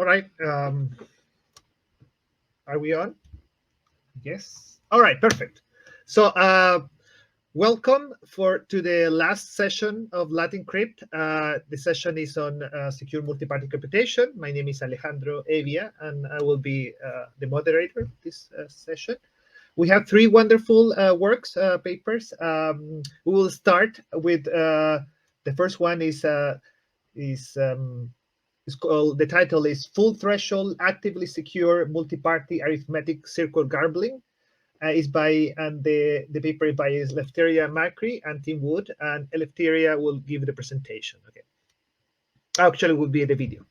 All right. Are we on? Yes. All right. Perfect. So, welcome to the last session of Latin Crypt. The session is on secure multi-party computation. My name is Alejandro Evia, and I will be the moderator of this session. We have three wonderful papers. We will start with the first one is called, the title is Full Threshold Actively Secure Multi-Party Arithmetic Circle Garbling. Is by, and the paper is by Eleftheria Makri and Tim Wood, and Eleftheria will give the presentation. Okay. Actually, will be the video.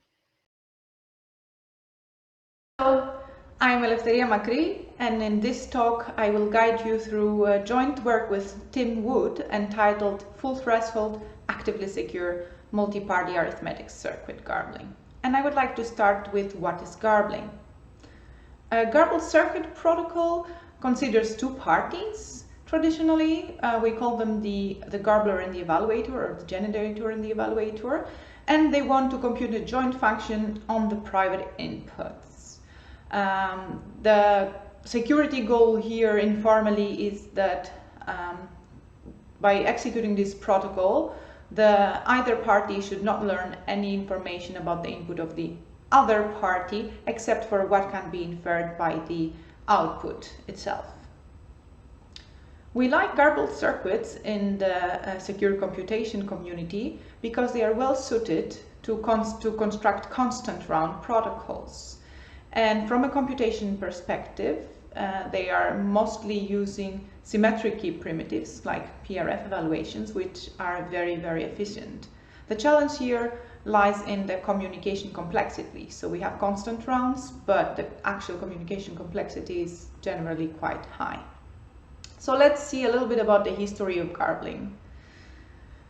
Hello, I'm Eleftheria Makri, and in this talk I will guide you through a joint work with Tim Wood entitled Full Threshold Actively Secure Multi-Party Arithmetic Circuit Garbling. And I would like to start with what is garbling. A garbled circuit protocol considers two parties. Traditionally, we call them the garbler and the evaluator, or the generator and the evaluator, and they want to compute a joint function on the private inputs. The security goal here informally is that by executing this protocol, either party should not learn any information about the input of the other party except for what can be inferred by the output itself. We like garbled circuits in the secure computation community because they are well suited to construct constant round protocols. And from a computation perspective, they are mostly using symmetric key primitives like PRF evaluations, which are very, very efficient. The challenge here lies in the communication complexity. So we have constant rounds, but the actual communication complexity is generally quite high. So let's see a little bit about the history of garbling.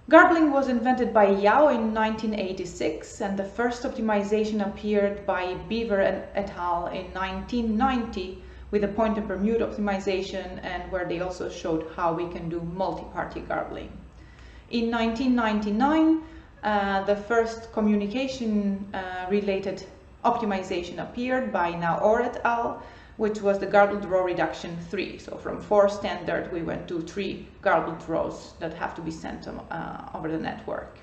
Garbling was invented by Yao in 1986, and the first optimization appeared by Beaver et al. In 1990 with a point and permute optimization, and where they also showed how we can do multi-party garbling. In 1999, the first communication-related optimization appeared by Naor et al., which was the garbled row reduction 3. So from 4 standard, we went to 3 garbled rows that have to be sent over the network.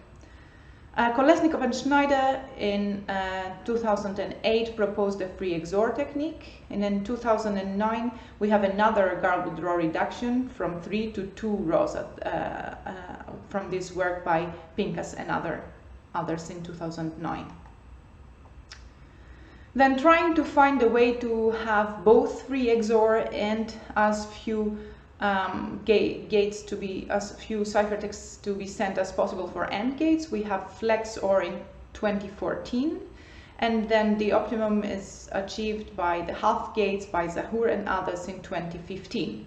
Kolesnikov and Schneider in 2008 proposed a free XOR technique, and in 2009 we have another garbled row reduction from 3 to 2 rows from this work by Pincus and others in 2009. Then trying to find a way to have both free XOR and as few gates to be, as few ciphertexts to be sent as possible for AND gates, we have FlexOR in 2014, and then the optimum is achieved by the half gates by Zahur and others in 2015.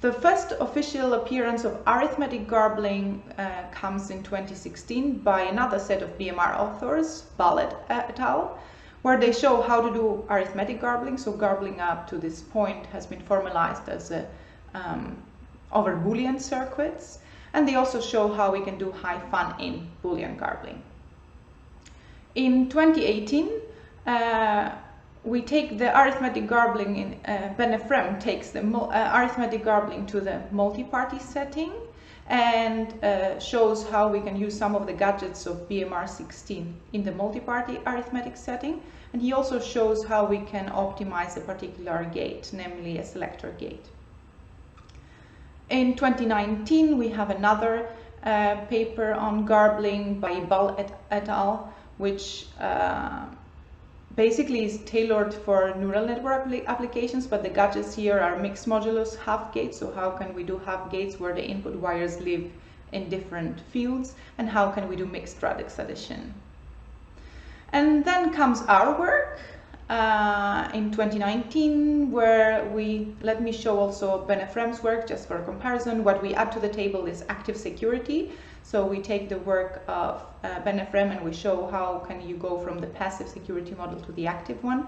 The first official appearance of arithmetic garbling comes in 2016 by another set of BMR authors, Ballet et al., where they show how to do arithmetic garbling. So garbling up to this point has been formalized as over Boolean circuits, and they also show how we can do high fun in Boolean garbling. In 2018, we take the arithmetic garbling in Ben-Ephraim takes the arithmetic garbling to the multi-party setting and shows how we can use some of the gadgets of BMR16 in the multi-party arithmetic setting. And he also shows how we can optimize a particular gate, namely a selector gate. In 2019, we have another paper on garbling by Ball et al., which basically is tailored for neural network applications, but the gadgets here are mixed modulus half gates. So how can we do half gates where the input wires live in different fields, and how can we do mixed radix addition? And then comes our work in 2019, where let me show also Ben-Ephraim's work just for comparison. What we add to the table is active security. So we take the work of Ben-Ephraim and we show how can you go from the passive security model to the active one,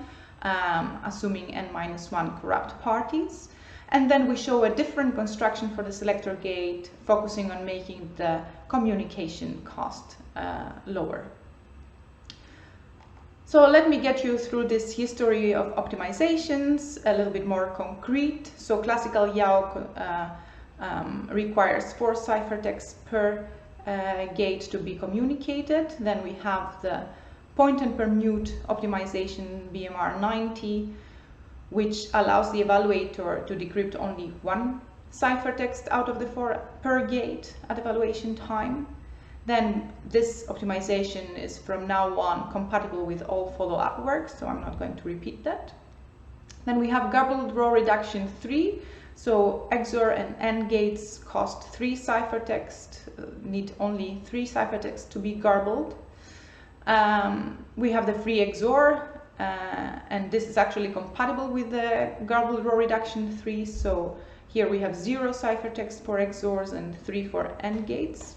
assuming n-1 corrupt parties. And then we show a different construction for the selector gate, focusing on making the communication cost lower. So let me get you through this history of optimizations, a little bit more concrete. So classical YAO requires 4 ciphertexts per gate to be communicated. Then we have the point and permute optimization BMR 90, which allows the evaluator to decrypt only 1 ciphertext out of the 4 per gate at evaluation time. Then this optimization is from now on compatible with all follow-up work, so I'm not going to repeat that. Then we have garbled row reduction 3. So XOR and AND gates cost 3 ciphertext, need only 3 ciphertext to be garbled. We have the free XOR, and this is actually compatible with the garbled row reduction 3. So here we have 0 ciphertext for XORs and 3 for AND gates.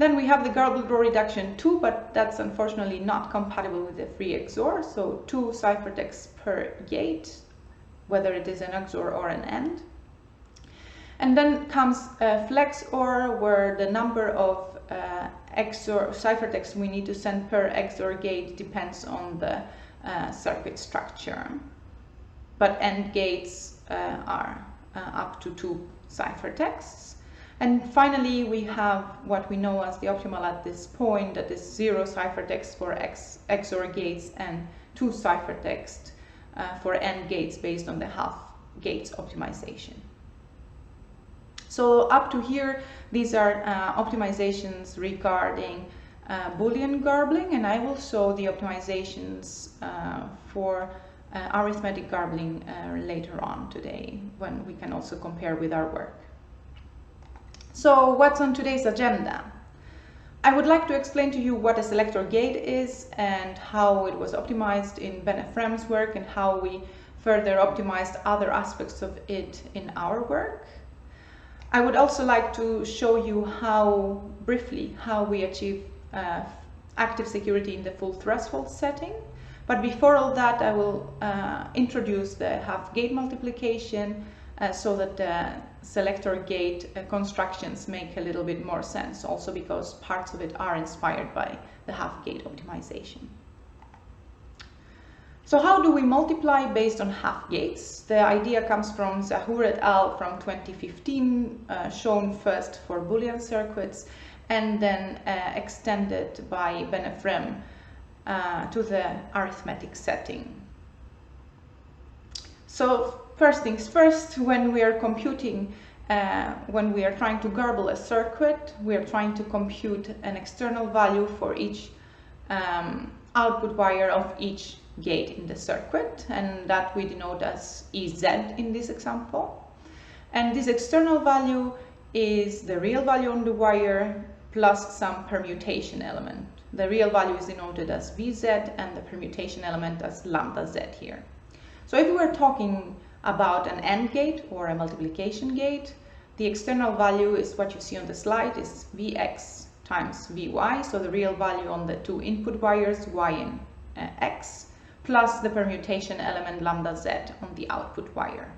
Then we have the garbled row reduction 2, but that's unfortunately not compatible with the free XOR. So 2 ciphertexts per gate, whether it is an XOR or an AND. And then comes flex OR, where the number of XOR ciphertext we need to send per XOR gate depends on the circuit structure. But AND gates are up to 2 ciphertexts. And finally, we have what we know as the optimal at this point, that is 0 ciphertext for XOR gates and 2 ciphertext for AND gates based on the half gates optimization. So up to here, these are optimizations regarding Boolean garbling, and I will show the optimizations for arithmetic garbling later on today, when we can also compare with our work. So what's on today's agenda? I would like to explain to you what a selector gate is and how it was optimized in Ben Ephraim's work and how we further optimized other aspects of it in our work. I would also like to show you briefly how we achieve active security in the full threshold setting. But before all that, I will introduce the half gate multiplication so that the selector gate constructions make a little bit more sense, also because parts of it are inspired by the half gate optimization. So how do we multiply based on half gates? The idea comes from Zahour et al. From 2015, shown first for Boolean circuits and then extended by Ben Ephraim to the arithmetic setting. So first things first, when we are computing, when we are trying to garble a circuit, we are trying to compute an external value for each output wire of each gate in the circuit, and that we denote as EZ in this example. And this external value is the real value on the wire plus some permutation element. The real value is denoted as VZ and the permutation element as lambda Z here. So if we are talking about an AND gate or a multiplication gate, the external value is what you see on the slide, is Vx times Vy, so the real value on the 2 input wires, Y and X, plus the permutation element lambda Z on the output wire.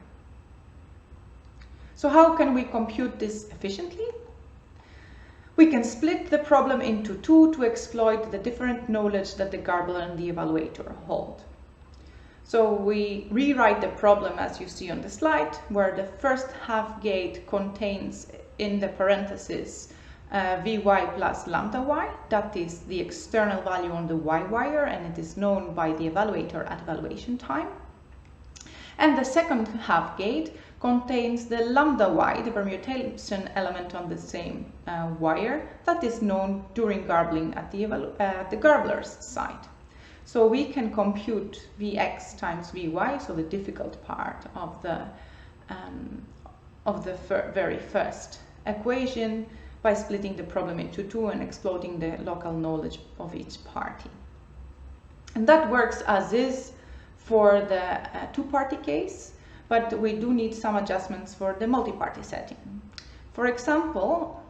So how can we compute this efficiently? We can split the problem into 2 to exploit the different knowledge that the garbler and the evaluator hold. So we rewrite the problem as you see on the slide, where the first half gate contains in the parentheses Vy plus lambda Y, that is the external value on the Y wire, and it is known by the evaluator at evaluation time. And the second half gate contains the lambda Y, the permutation element on the same wire, that is known during garbling at the garbler's side. So we can compute Vx times Vy, so the difficult part of the very first equation, by splitting the problem into 2 and exploiting the local knowledge of each party. And that works as is for the two-party case, but we do need some adjustments for the multi-party setting. For example,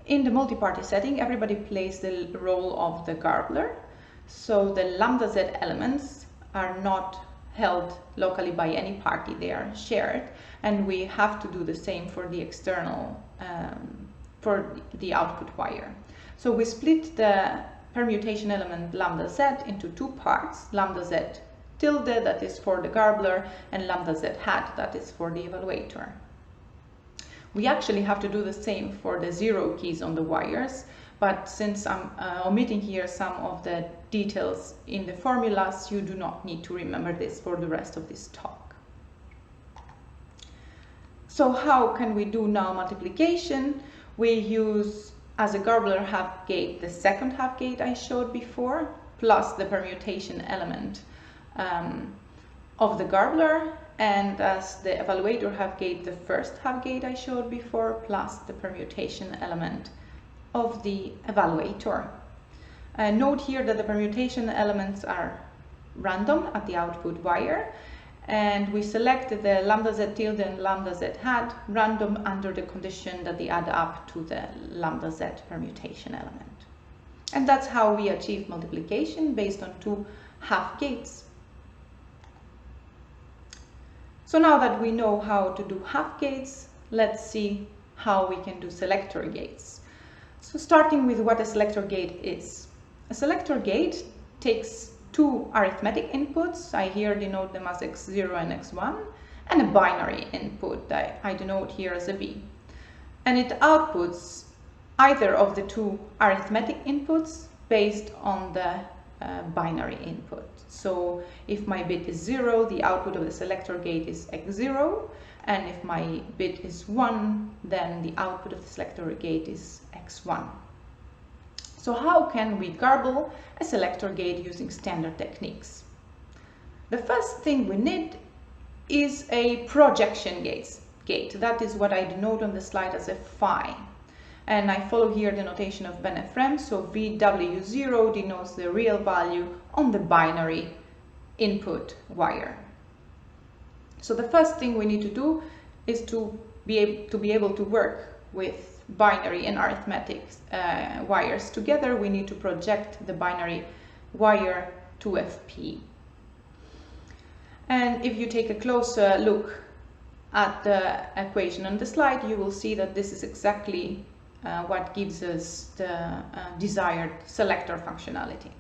in the multi-party setting, everybody plays the role of the garbler, so the lambda Z elements are not held locally by any party, they are shared, and we have to do the same for the external for the output wire. So we split the permutation element lambda z into two parts, lambda z tilde, that is for the garbler, and lambda z hat, that is for the evaluator. We actually have to do the same for the 0 keys on the wires, but since I'm omitting here some of the details in the formulas, you do not need to remember this for the rest of this talk. So how can we do now multiplication? We use, as a garbler half gate, the second half gate I showed before, plus the permutation element of the garbler, and as the evaluator half gate, the first half gate I showed before, plus the permutation element of the evaluator. Note here that the permutation elements are random at the output wire, and we select the lambda z tilde and lambda z hat random under the condition that they add up to the lambda z permutation element. And that's how we achieve multiplication based on two half gates. So now that we know how to do half gates, let's see how we can do selector gates. So starting with what a selector gate is. A selector gate takes two arithmetic inputs, I here denote them as x0 and x1, and a binary input that I denote here as a b. And it outputs either of the two arithmetic inputs based on the binary input. So if my bit is 0, the output of the selector gate is x0, and if my bit is 1, then the output of the selector gate is x1. So how can we garble a selector gate using standard techniques? The first thing we need is a projection gate. That is what I denote on the slide as a phi. And I follow here the notation of Benefrem, so VW0 denotes the real value on the binary input wire. So the first thing we need to do is to be able to work with binary and arithmetic wires together. We need to project the binary wire to FP. And if you take a closer look at the equation on the slide, you will see that this is exactly what gives us the desired selector functionality.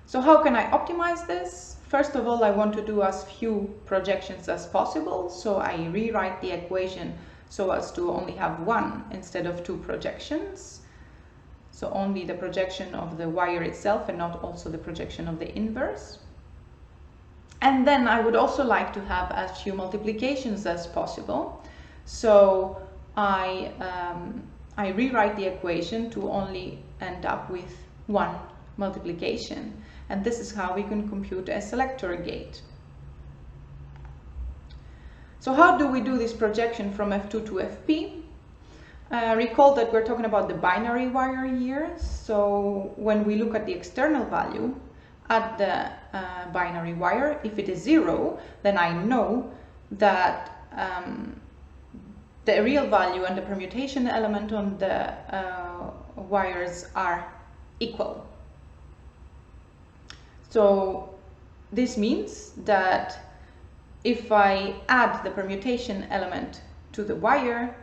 So how can I optimize this? First of all, I want to do as few projections as possible, so I rewrite the equation so as to only have one instead of two projections. So only the projection of the wire itself and not also the projection of the inverse. And then I would also like to have as few multiplications as possible. So I rewrite the equation to only end up with one multiplication. And this is how we can compute a selector gate. So how do we do this projection from F2 to FP? Recall that we're talking about the binary wire here. So when we look at the external value at the binary wire, if it is 0, then I know that the real value and the permutation element on the wires are equal. So this means that if I add the permutation element to the wire,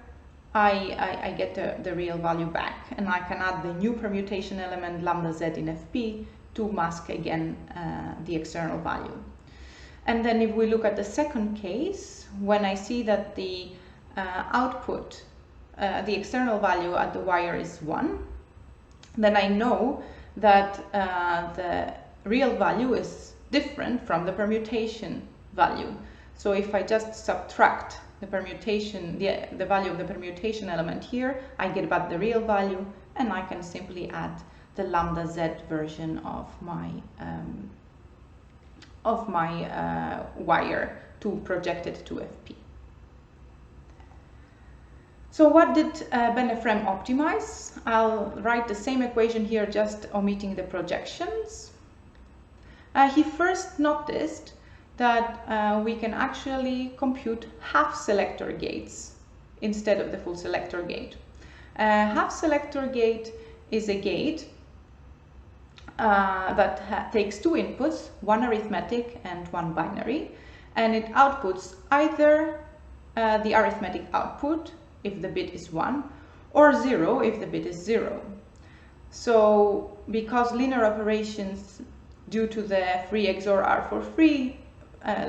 I get the real value back, and I can add the new permutation element lambda z in FP to mask again the external value. And then if we look at the second case, when I see that the output, the external value at the wire is 1, then I know that the real value is different from the permutation value. So if I just subtract the permutation, the value of the permutation element here, I get back the real value, and I can simply add the lambda z version of my wire to project it to FP. So what did Benefrem optimize? I'll write the same equation here, just omitting the projections. He first noticed that we can actually compute half selector gates instead of the full selector gate. Half selector gate is a gate that takes two inputs, one arithmetic and one binary, and it outputs either the arithmetic output if the bit is 1, or 0 if the bit is 0. So because linear operations due to the free XOR are for free,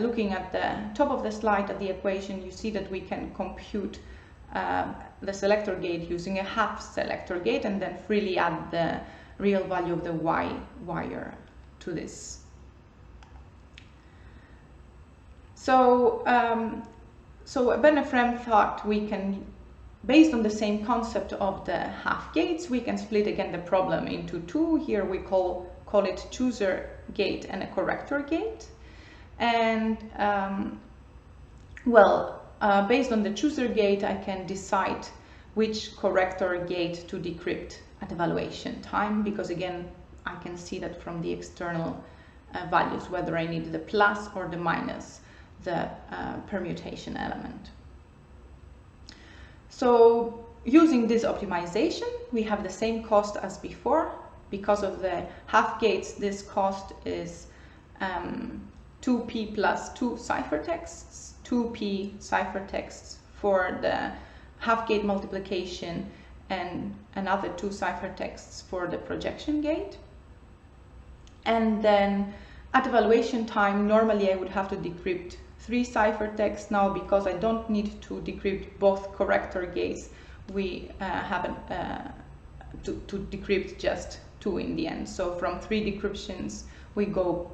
looking at the top of the slide at the equation, you see that we can compute the selector gate using a half selector gate and then freely add the real value of the Y wire to this. So, Benefrem thought we can, based on the same concept of the half gates, we can split again the problem into two. Here we call it chooser gate and a corrector gate. And based on the chooser gate, I can decide which corrector gate to decrypt at evaluation time, because again, I can see that from the external values, whether I need the plus or the minus, the permutation element. So using this optimization, we have the same cost as before. Because of the half gates, this cost is 2p plus 2 ciphertexts, 2p ciphertexts for the half gate multiplication and another 2 ciphertexts for the projection gate. And then at evaluation time, normally I would have to decrypt 3 ciphertexts. Now, because I don't need to decrypt both corrector gates, we have to decrypt just 2 in the end. So from 3 decryptions, we go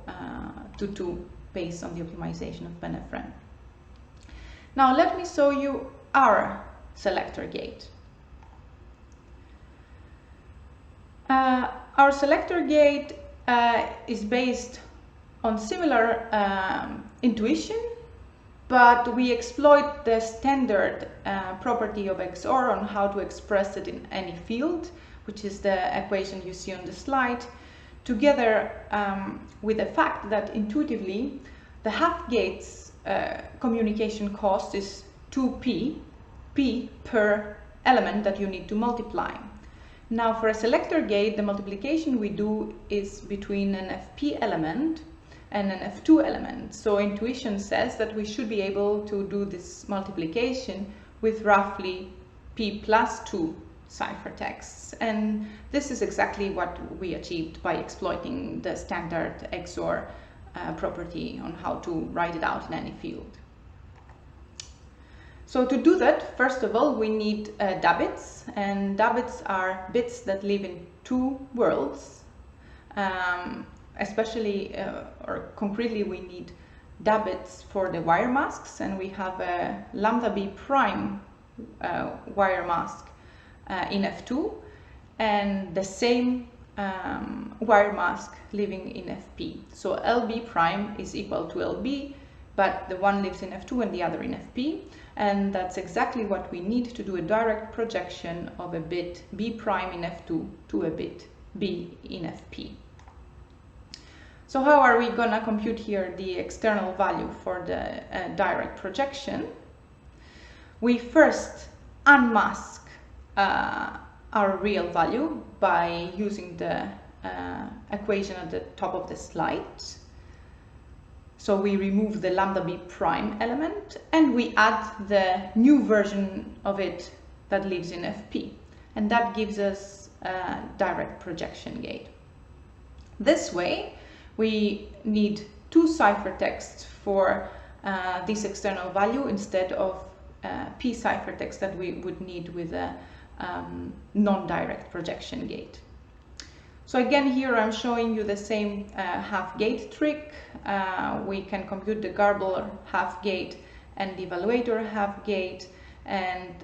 to 2 based on the optimization of Benefrem. Now let me show you our selector gate. Our selector gate is based on similar intuition, but we exploit the standard property of XOR on how to express it in any field, which is the equation you see on the slide, together with the fact that intuitively the half gates communication cost is 2p, p per element that you need to multiply. Now for a selector gate, the multiplication we do is between an fp element and an f2 element. So intuition says that we should be able to do this multiplication with roughly p plus 2 ciphertexts. And this is exactly what we achieved by exploiting the standard XOR property on how to write it out in any field. So to do that, first of all, we need dabits, and dabits are bits that live in 2 worlds. Especially or concretely, we need dabits for the wire masks, and we have a lambda b prime wire mask in F2 and the same wire mask living in FP. So LB prime is equal to LB, but the one lives in F2 and the other in FP, and that's exactly what we need to do a direct projection of a bit B prime in F2 to a bit B in FP. So how are we gonna compute here the external value for the direct projection? We first unmask our real value by using the equation at the top of the slide. So we remove the lambda b prime element and we add the new version of it that lives in FP, and that gives us a direct projection gate. This way we need 2 ciphertexts for this external value instead of p ciphertext that we would need with a non-direct projection gate. So again, here I'm showing you the same half gate trick. We can compute the Garbler half gate and the evaluator half gate, and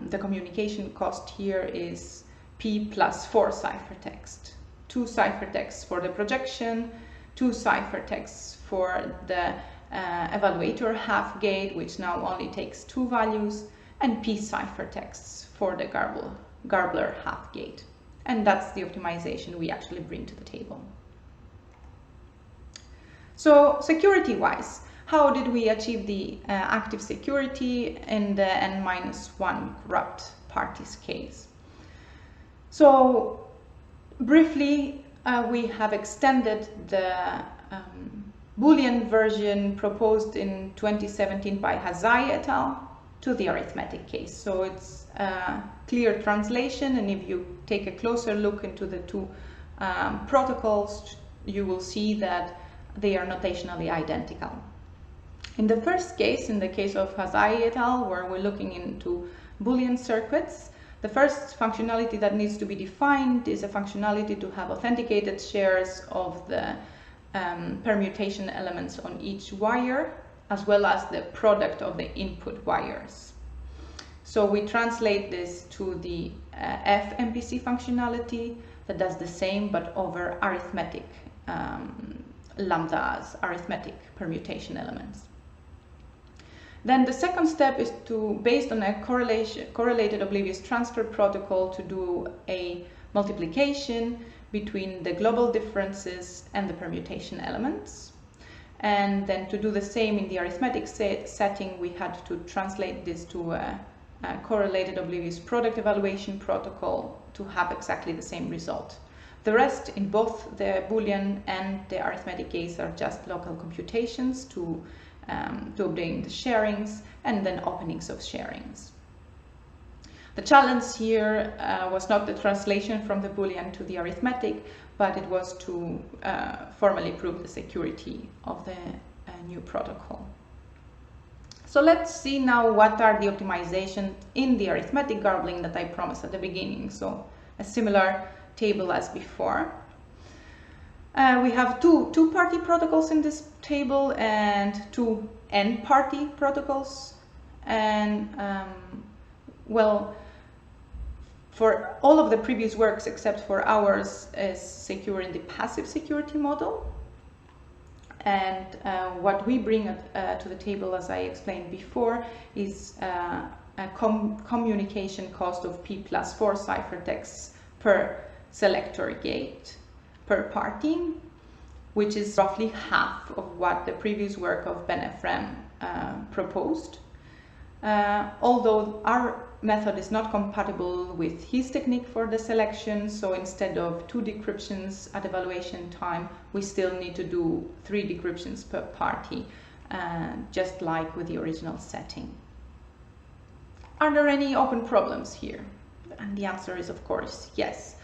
the communication cost here is p plus 4 ciphertext. 2 ciphertexts for the projection, 2 ciphertexts for the evaluator half gate, which now only takes 2 values, and p ciphertexts for the Garbler half gate. And that's the optimization we actually bring to the table. So security-wise, how did we achieve the active security in the n-1 corrupt parties case? So briefly, we have extended the Boolean version proposed in 2017 by Hazai et al. to the arithmetic case. So it's a clear translation, and if you take a closer look into the two protocols, you will see that they are notationally identical. In the first case, in the case of Hazai et al., where we're looking into Boolean circuits, the first functionality that needs to be defined is a functionality to have authenticated shares of the permutation elements on each wire, as well as the product of the input wires. So we translate this to the FMPC functionality that does the same, but over arithmetic lambdas, arithmetic permutation elements. Then the second step is to, based on a correlated oblivious transfer protocol, to do a multiplication between the global differences and the permutation elements. And then to do the same in the arithmetic setting, we had to translate this to a correlated oblivious product evaluation protocol to have exactly the same result. The rest in both the Boolean and the arithmetic case are just local computations to obtain the sharings and then openings of sharings. The challenge here was not the translation from the Boolean to the arithmetic, but it was to formally prove the security of the new protocol. So let's see now what are the optimizations in the arithmetic garbling that I promised at the beginning. So a similar table as before. We have two-party protocols in this table and two n-party protocols. And well, for all of the previous works except for ours is secure in the passive security model. And what we bring to the table, as I explained before, is a communication cost of P+4 ciphertexts per selector gate per party, which is roughly half of what the previous work of Ben Ephraim proposed. Although our method is not compatible with his technique for the selection, so instead of 2 decryptions at evaluation time, we still need to do 3 decryptions per party, just like with the original setting. Are there any open problems here? And the answer is, of course, yes.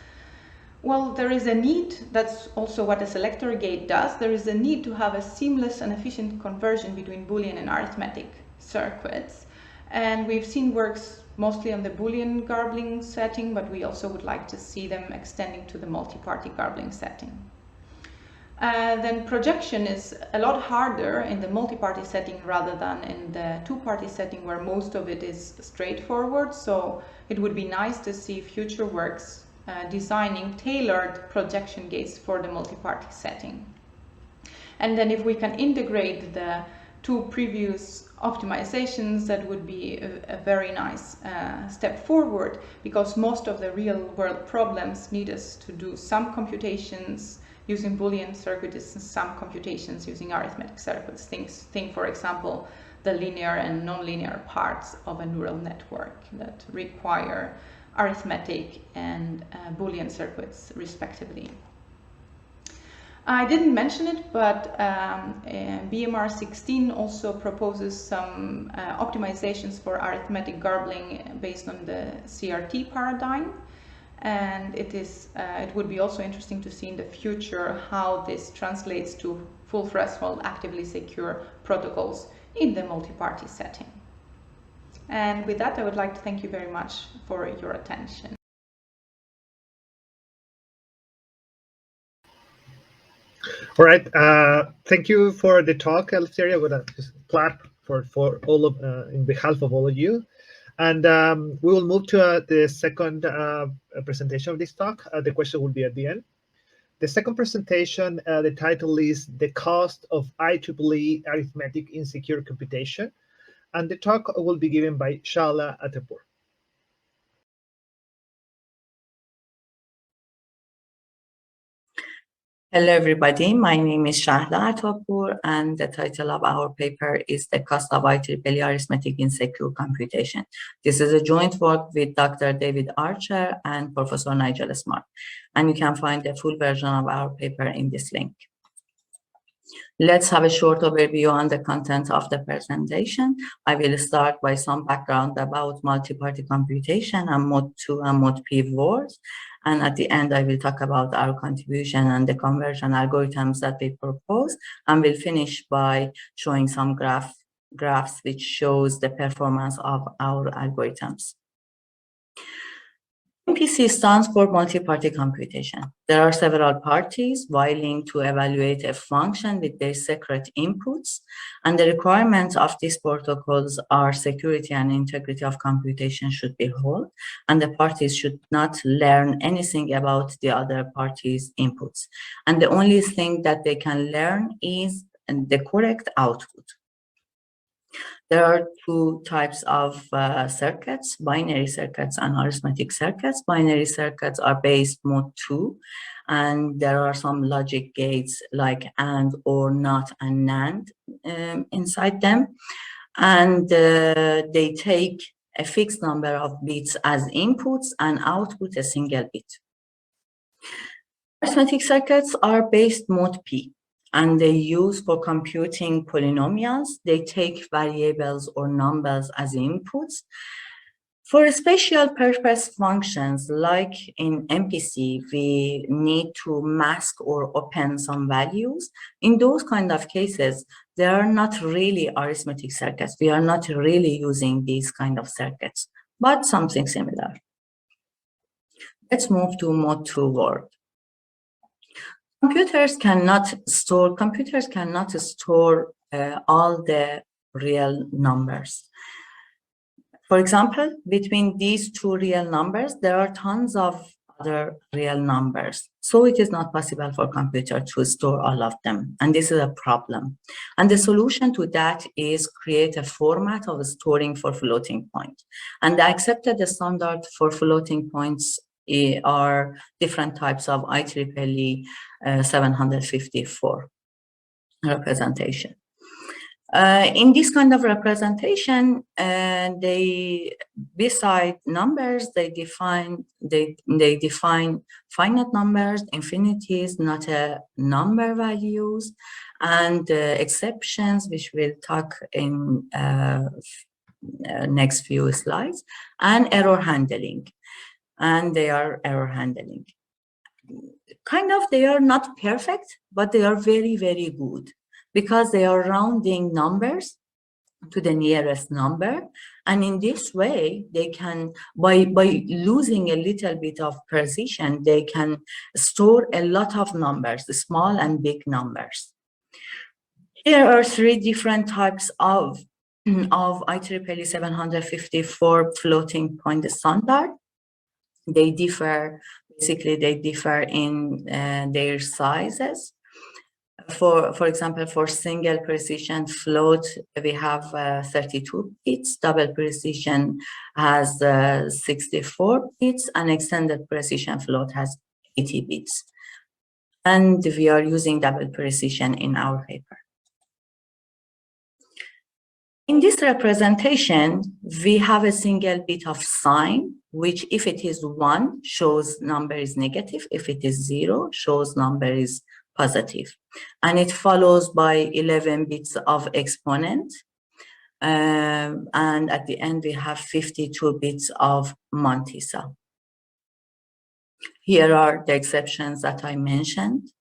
Well, there is a need, that's also what a selector gate does, there is a need to have a seamless and efficient conversion between Boolean and arithmetic circuits. And we've seen works mostly on the Boolean garbling setting, but we also would like to see them extending to the multi-party garbling setting. Then projection is a lot harder in the multi-party setting rather than in the two-party setting, where most of it is straightforward. So it would be nice to see future works designing tailored projection gates for the multi-party setting. And then if we can integrate the 2 previous optimizations, that would be a very nice step forward, because most of the real-world problems need us to do some computations using Boolean circuits and some computations using arithmetic circuits. Think, for example, the linear and nonlinear parts of a neural network that require arithmetic and Boolean circuits, respectively. I didn't mention it, but BMR 16 also proposes some optimizations for arithmetic garbling based on the CRT paradigm. And it would be also interesting to see in the future how this translates to full threshold actively secure protocols in the multi-party setting. And with that, I would like to thank you very much for your attention. All right. Thank you for the talk, Eleftheria. I'm going to just clap for all of, in behalf of all of you. And we will move to the second presentation of this talk. The question will be at the end. The second presentation, the title is The Cost of IEEE Arithmetic in Secure Computation. And the talk will be given by Shahla Atapoor. Hello, everybody. My name is Shahla Atapoor, and the title of our paper is The Cost of IEEE Arithmetic in Secure Computation. This is a joint work with Dr. David Archer and Professor Nigel Smart, and you can find the full version of our paper in this link. Let's have a short overview on the content of the presentation. I will start by some background about multi-party computation and Mod 2 and Mod P words. And at the end, I will talk about our contribution and the conversion algorithms that we propose. And we'll finish by showing some graphs which shows the performance of our algorithms. MPC stands for multi-party computation. There are several parties vying to evaluate a function with their secret inputs, and the requirements of these protocols are security and integrity of computation should be held, and the parties should not learn anything about the other parties' inputs. And the only thing that they can learn is the correct output. There are two types of circuits, binary circuits and arithmetic circuits. Binary circuits are based Mod 2, and there are some logic gates like AND, OR, NOT, and NAND inside them. And they take a fixed number of bits as inputs and output a single bit. Arithmetic circuits are based Mod P, and they use for computing polynomials. They take variables or numbers as inputs. For special purpose functions, like in MPC, we need to mask or open some values. In those kind of cases, they are not really arithmetic circuits. We are not really using these kind of circuits, but something similar. Let's move to Mod 2 world. Computers cannot store all the real numbers. For example, between these two real numbers, there are tons of other real numbers. So it is not possible for a computer to store all of them. And this is a problem. And the solution to that is create a format of storing for floating point. And the accepted standard for floating points are different types of IEEE 754 representation. In this kind of representation, beside numbers, they define finite numbers, infinities, not number values, and exceptions, which we'll talk in next few slides, and error handling. And they are error handling. They are not perfect, but they are very, very good because they are rounding numbers to the nearest number. And in this way, they can, by losing a little bit of precision, they can store a lot of numbers, small and big numbers. Here are three different types of IEEE 754 floating point standard. They differ, basically they differ in their sizes. For example, for single precision float, we have 32 bits, double precision has 64 bits, and extended precision float has 80 bits. And we are using double precision in our paper. In this representation, we have a single bit of sign, which if it is 1, shows number is negative. If it is 0, shows number is positive. And it follows by 11 bits of exponent. And at the end, we have 52 bits of mantissa. Here are the exceptions that I mentioned.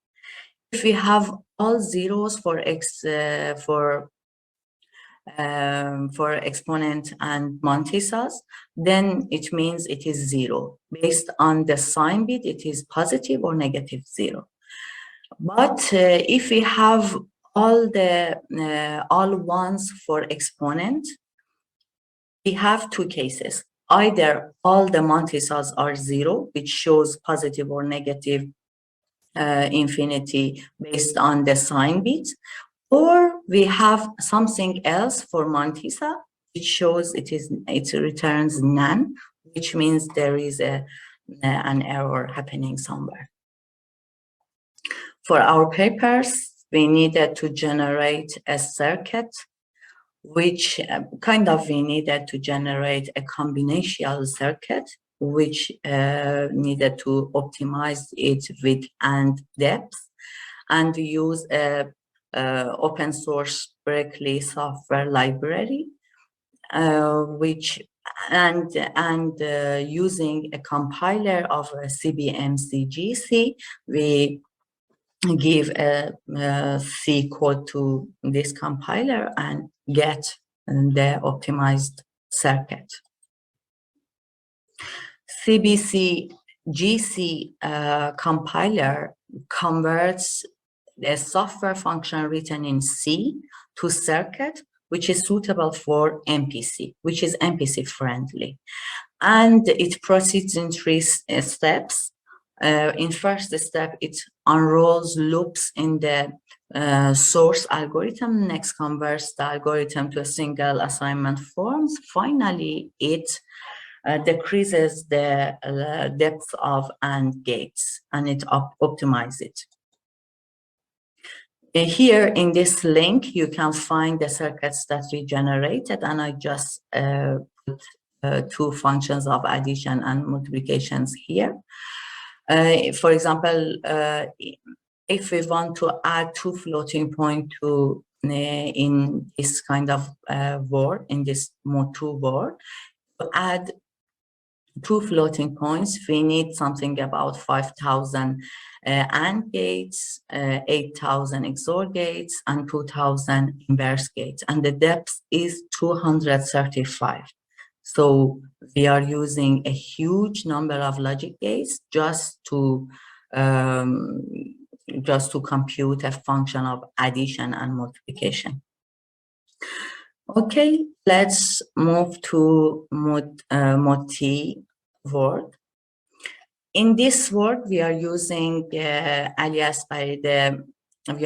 If we have all zeros for exponent and mantissas, then it means it is 0. Based on the sign bit, it is positive or negative 0. But if we have all ones for exponent, we have two cases. Either all the mantissas are 0, which shows positive or negative infinity based on the sign bit, or we have something else for mantissa, which shows it returns none, which means there is an error happening somewhere. For our papers, we needed to generate a circuit, which we needed to generate a combinational circuit, which needed to optimize it with AND depth, and use a open source Berkeley software library, which using a compiler of CBMC-GC, we give a C code to this compiler and get the optimized circuit. CBC-GC compiler converts a software function written in C to circuit, which is suitable for MPC, which is MPC friendly. And it proceeds in 3 steps. In first step, it unrolls loops in the source algorithm, next converts the algorithm to a single assignment forms. Finally, it decreases the depth of AND gates, and it optimizes it. Here in this link, you can find the circuits that we generated, and I just put 2 functions of addition and multiplications here. For example, if we want to add 2 floating point to in this kind of word, in this mode 2 word, to add 2 floating points, we need something about 5,000 AND gates, 8,000 XOR gates, and 2,000 inverse gates, and the depth is 235. So we are using a huge number of logic gates just to compute a function of addition and multiplication. Okay, let's move to mod T word. In this word, we are using we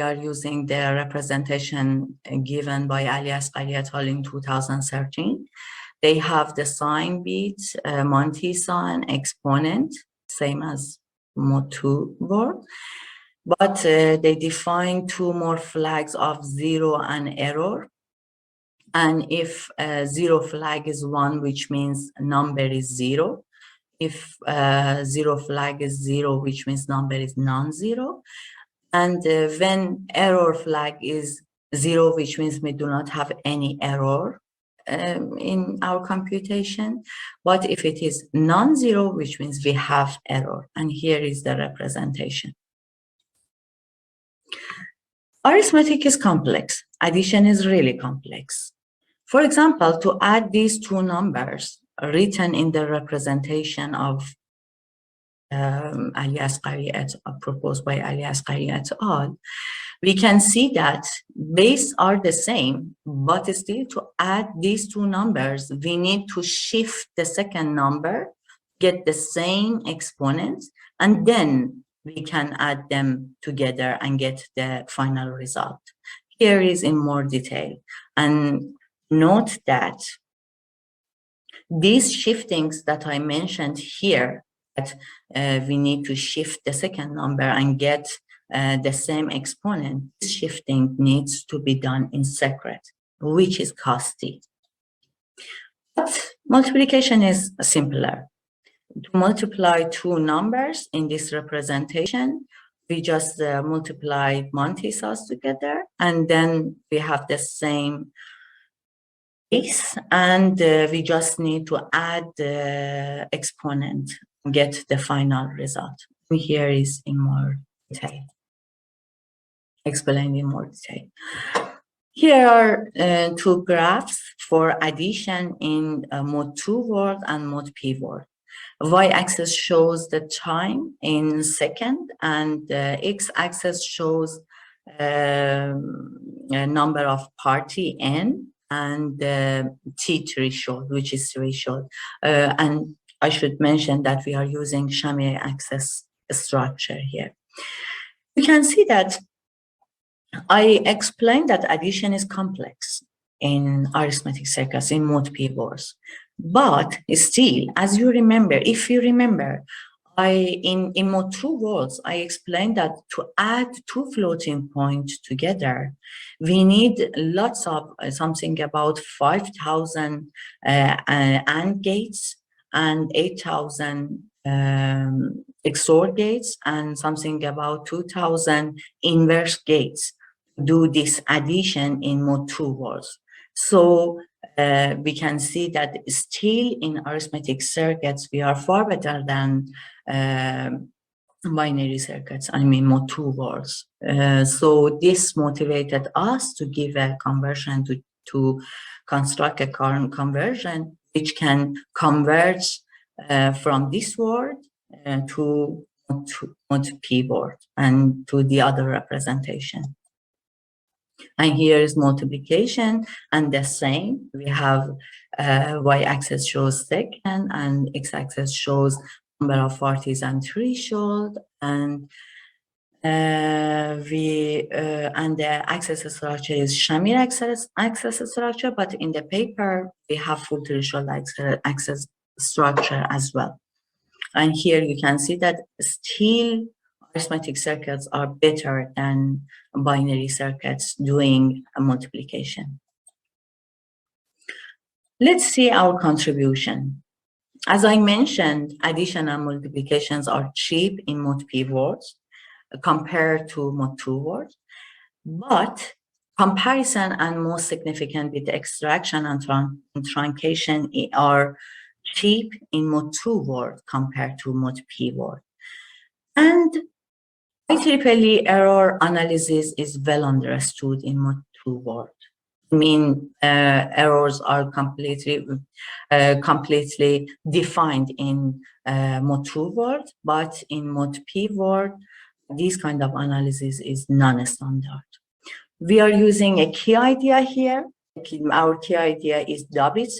are using the representation given by Ali Asghari et al. In 2013. They have the sign bit, mantissa, and exponent, same as mod 2 word, but they define 2 more flags of 0 and error. And if 0 flag is 1, which means number is 0. If 0 flag is 0, which means number is non-zero. And when error flag is 0, which means we do not have any error in our computation. But if it is non-zero, which means we have error. And here is the representation. Arithmetic is complex. Addition is really complex. For example, to add these 2 numbers written in the representation of Ali Asghari et al., proposed by Ali Asghari et al., we can see that base are the same, but still to add these 2 numbers, we need to shift the second number, get the same exponents, and then we can add them together and get the final result. Here is in more detail. And note that these shiftings that I mentioned here, that we need to shift the second number and get the same exponent, this shifting needs to be done in secret, which is costly. But multiplication is simpler. To multiply 2 numbers in this representation, we just multiply mantissas together, and then we have the same base, and we just need to add the exponent and get the final result. Here is in more detail, explained in more detail. Here are 2 graphs for addition in mode 2 word and mode P word. Y-axis shows the time in second, and x-axis shows a number of party n, and t threshold, which is threshold. And I should mention that we are using Shamir access structure here. You can see that I explained that addition is complex in arithmetic circuits in mode P words. But still, as you remember, if you remember, in mode 2 words, I explained that to add 2 floating points together, we need lots of something about 5,000 AND gates and 8,000 XOR gates and something about 2,000 inverse gates do this addition in mode 2 words. So we can see that still in arithmetic circuits, we are far better than binary circuits, I mean mode 2 words. So this motivated us to give a conversion to construct a current conversion which can convert from this word to mode P word and to the other representation. And here is multiplication, and the same. We have y-axis shows second, and x-axis shows number of parties and threshold, and the access structure is Shamir access structure, but in the paper we have full threshold access structure as well. And here you can see that still arithmetic circuits are better than binary circuits doing a multiplication. Let's see our contribution. As I mentioned, addition and multiplications are cheap in mode P words compared to mode 2 words, but comparison and most significant with extraction and truncation are cheap in mode 2 word compared to mode P word. And IEEE error analysis is well understood in mode 2 word. I mean, errors are completely defined in mode 2 word, but in mode P word, this kind of analysis is non-standard. We are using a key idea here. Our key idea is DOBIT,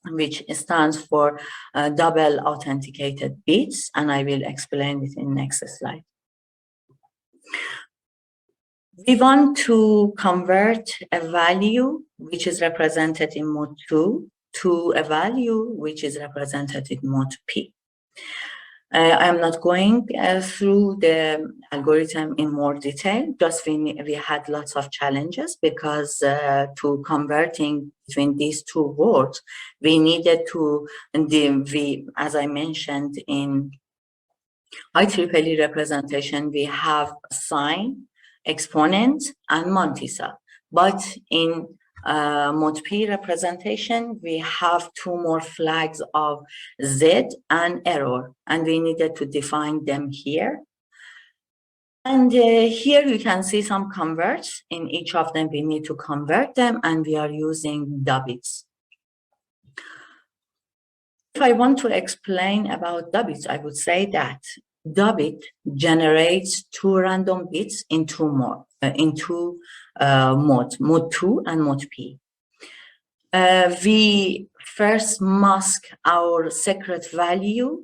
which stands for double authenticated bits, and I will explain it in the next slide. We want to convert a value which is represented in mode 2 to a value which is represented in mode P. I'm not going through the algorithm in more detail, just we had lots of challenges because to converting between these two words, we needed to, as I mentioned in IEEE representation, we have sign, exponent, and mantissa. But in mode P representation, we have two more flags of Z and error, and we needed to define them here. And here you can see some converts. In each of them, we need to convert them, and we are using DOBITs. If I want to explain about DOBITs, I would say that DOBIT generates two random bits in two modes, mode 2 and mode P. We first mask our secret value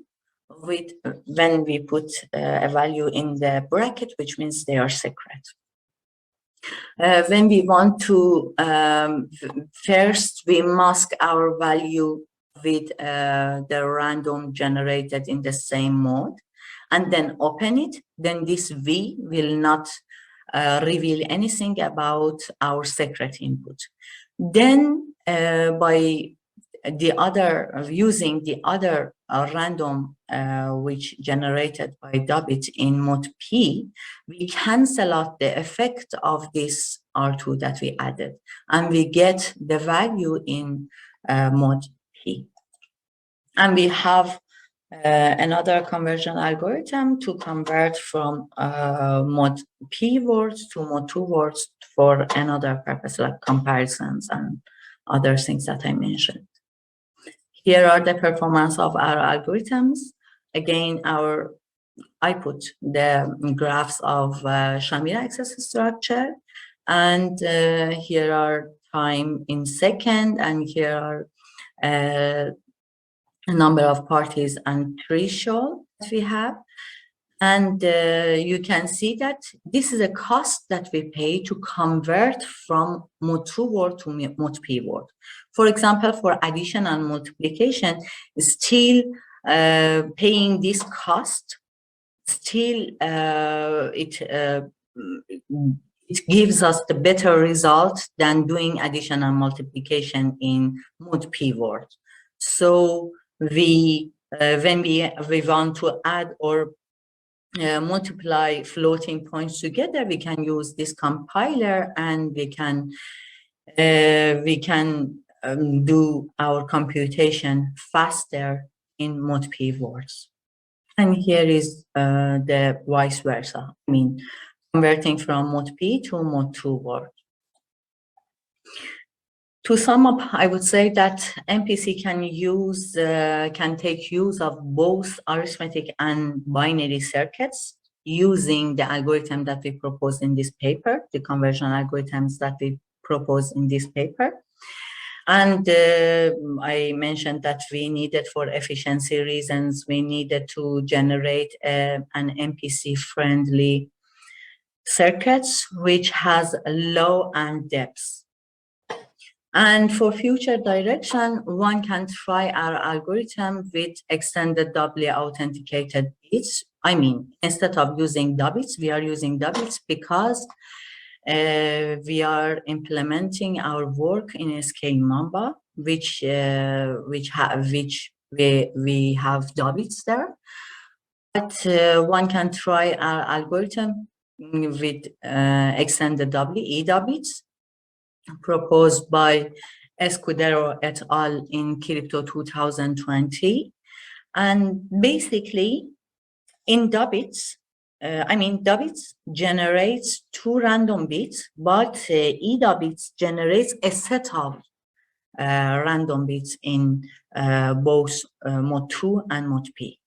with when we put a value in the bracket, which means they are secret. When we want to, first we mask our value with the random generated in the same mode, and then open it, then this V will not reveal anything about our secret input. Then by the other, using the other random which generated by DOBIT in mode P, we cancel out the effect of this R2 that we added, and we get the value in mode P. And we have another conversion algorithm to convert from mode P words to mode 2 words for another purpose, like comparisons and other things that I mentioned. Here are the performance of our algorithms. Again, I put the graphs of Shamir access structure, and here are time in second, and here are a number of parties and threshold that we have. And you can see that this is a cost that we pay to convert from mode 2 word to mode P word. For example, for addition and multiplication, still paying this cost, still it gives us the better result than doing addition and multiplication in mode P word. So we when we want to add or multiply floating points together, we can use this compiler, and we can do our computation faster in mod-p words. And here is the vice versa. I mean, converting from mod-p to mod-2 word. To sum up, I would say that MPC can take use of both arithmetic and binary circuits using the algorithm that we proposed in this paper, the conversion algorithms that we proposed in this paper. And I mentioned that we needed, for efficiency reasons, we needed to generate an MPC-friendly circuits which has low and depth. And for future direction, one can try our algorithm with extended doubly authenticated bits. I mean, instead of using doubles, we are using doubles because we are implementing our work in a scale Mamba, which we have doubles there. But one can try our algorithm with extended doubly E-doubles, proposed by Escudero et al. In Crypto 2020. And basically, in doubles, doubles generates 2 random bits, but E-doubles generates a set of random bits in both mod 2 and mod p.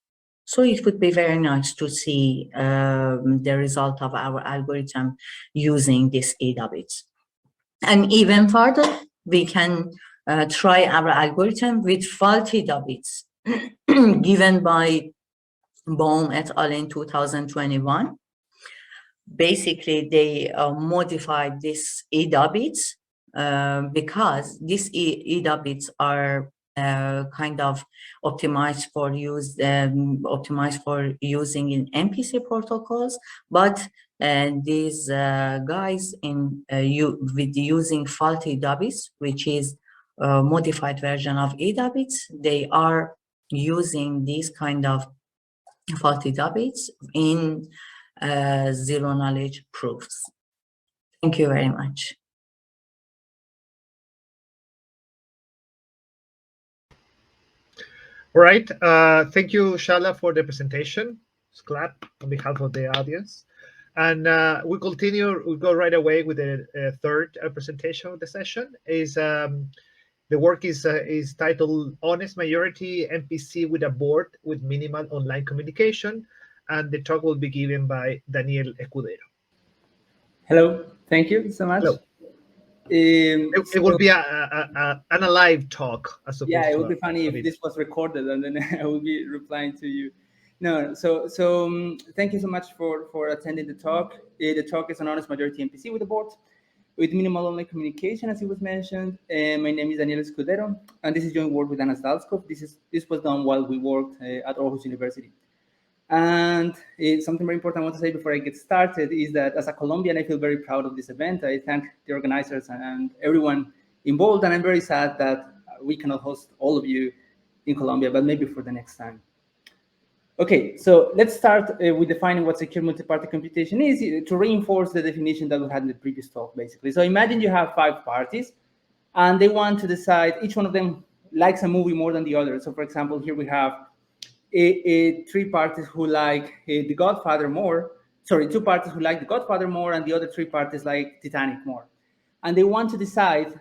So it would be very nice to see the result of our algorithm using this E-doubles. And even further, we can try our algorithm with faulty doubles given by Bohm et al. In 2021. Basically, they modified this E-doubles because these E-doubles are kind of optimized for using in MPC protocols, but these guys with using faulty doubles, which is a modified version of E-doubles, they are using these kind of faulty doubles in zero knowledge proofs. Thank you very much. All right. Thank you, Shahla, for the presentation. Just clap on behalf of the audience. And we go right away with the third presentation of the session. The work is titled Honest Majority MPC with Abort with Minimal Online Communication. And the talk will be given by Daniel Escudero. Hello, thank you so much. Hello. It will be an alive talk, as opposed yeah, it would be funny if this was recorded and then I will be replying to you. No, so thank you so much for attending the talk. The talk is an honest majority MPC with Abort with minimal online communication, as it was mentioned. My name is Daniel Escudero, and this is joint work with Dalskov. This was done while we worked at Aarhus University. And something very important I want to say before I get started is that as a Colombian, I feel very proud of this event. I thank the organizers and everyone involved, and I'm very sad that we cannot host all of you in Colombia, but maybe for the next time. Okay, so let's start with defining what secure multi-party computation is to reinforce the definition that we had in the previous talk, basically. So imagine you have 5 parties, and they want to decide, each one of them likes a movie more than the other. So for example, here we have 3 parties who like The Godfather more. Sorry, 2 parties who like The Godfather more, and the other 3 parties like Titanic more. And they want to decide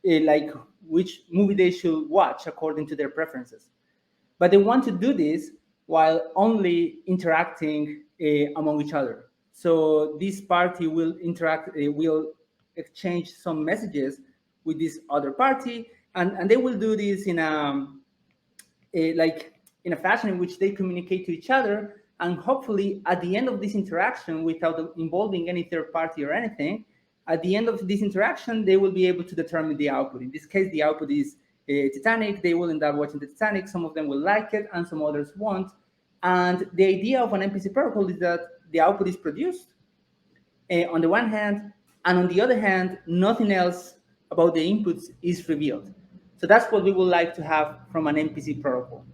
like which movie they should watch according to their preferences. But they want to do this while only interacting among each other. So this party will interact, will exchange some messages with this other party, and they will do this in in a fashion in which they communicate to each other, and hopefully at the end of this interaction, without involving any third party or anything, at the end of this interaction, they will be able to determine the output. In this case, the output is Titanic. They will end up watching the Titanic. Some of them will like it and some others won't. And the idea of an MPC protocol is that the output is produced on the one hand, and on the other hand, nothing else about the inputs is revealed. So that's what we would like to have from an MPC protocol.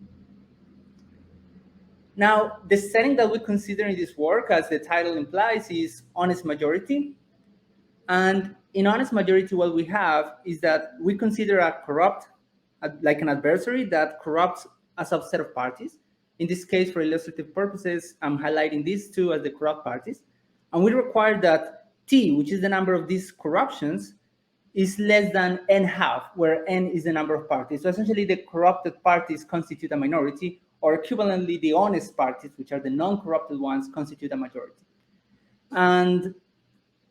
Now, the setting that we consider in this work, as the title implies, is honest majority. And in honest majority, what we have is that we consider a corrupt, like an adversary that corrupts a subset of parties. In this case, for illustrative purposes, I'm highlighting these two as the corrupt parties. And we require that T, which is the number of these corruptions, is less than n half, where n is the number of parties. So essentially, the corrupted parties constitute a minority, or equivalently, the honest parties, which are the non-corrupted ones, constitute a majority. And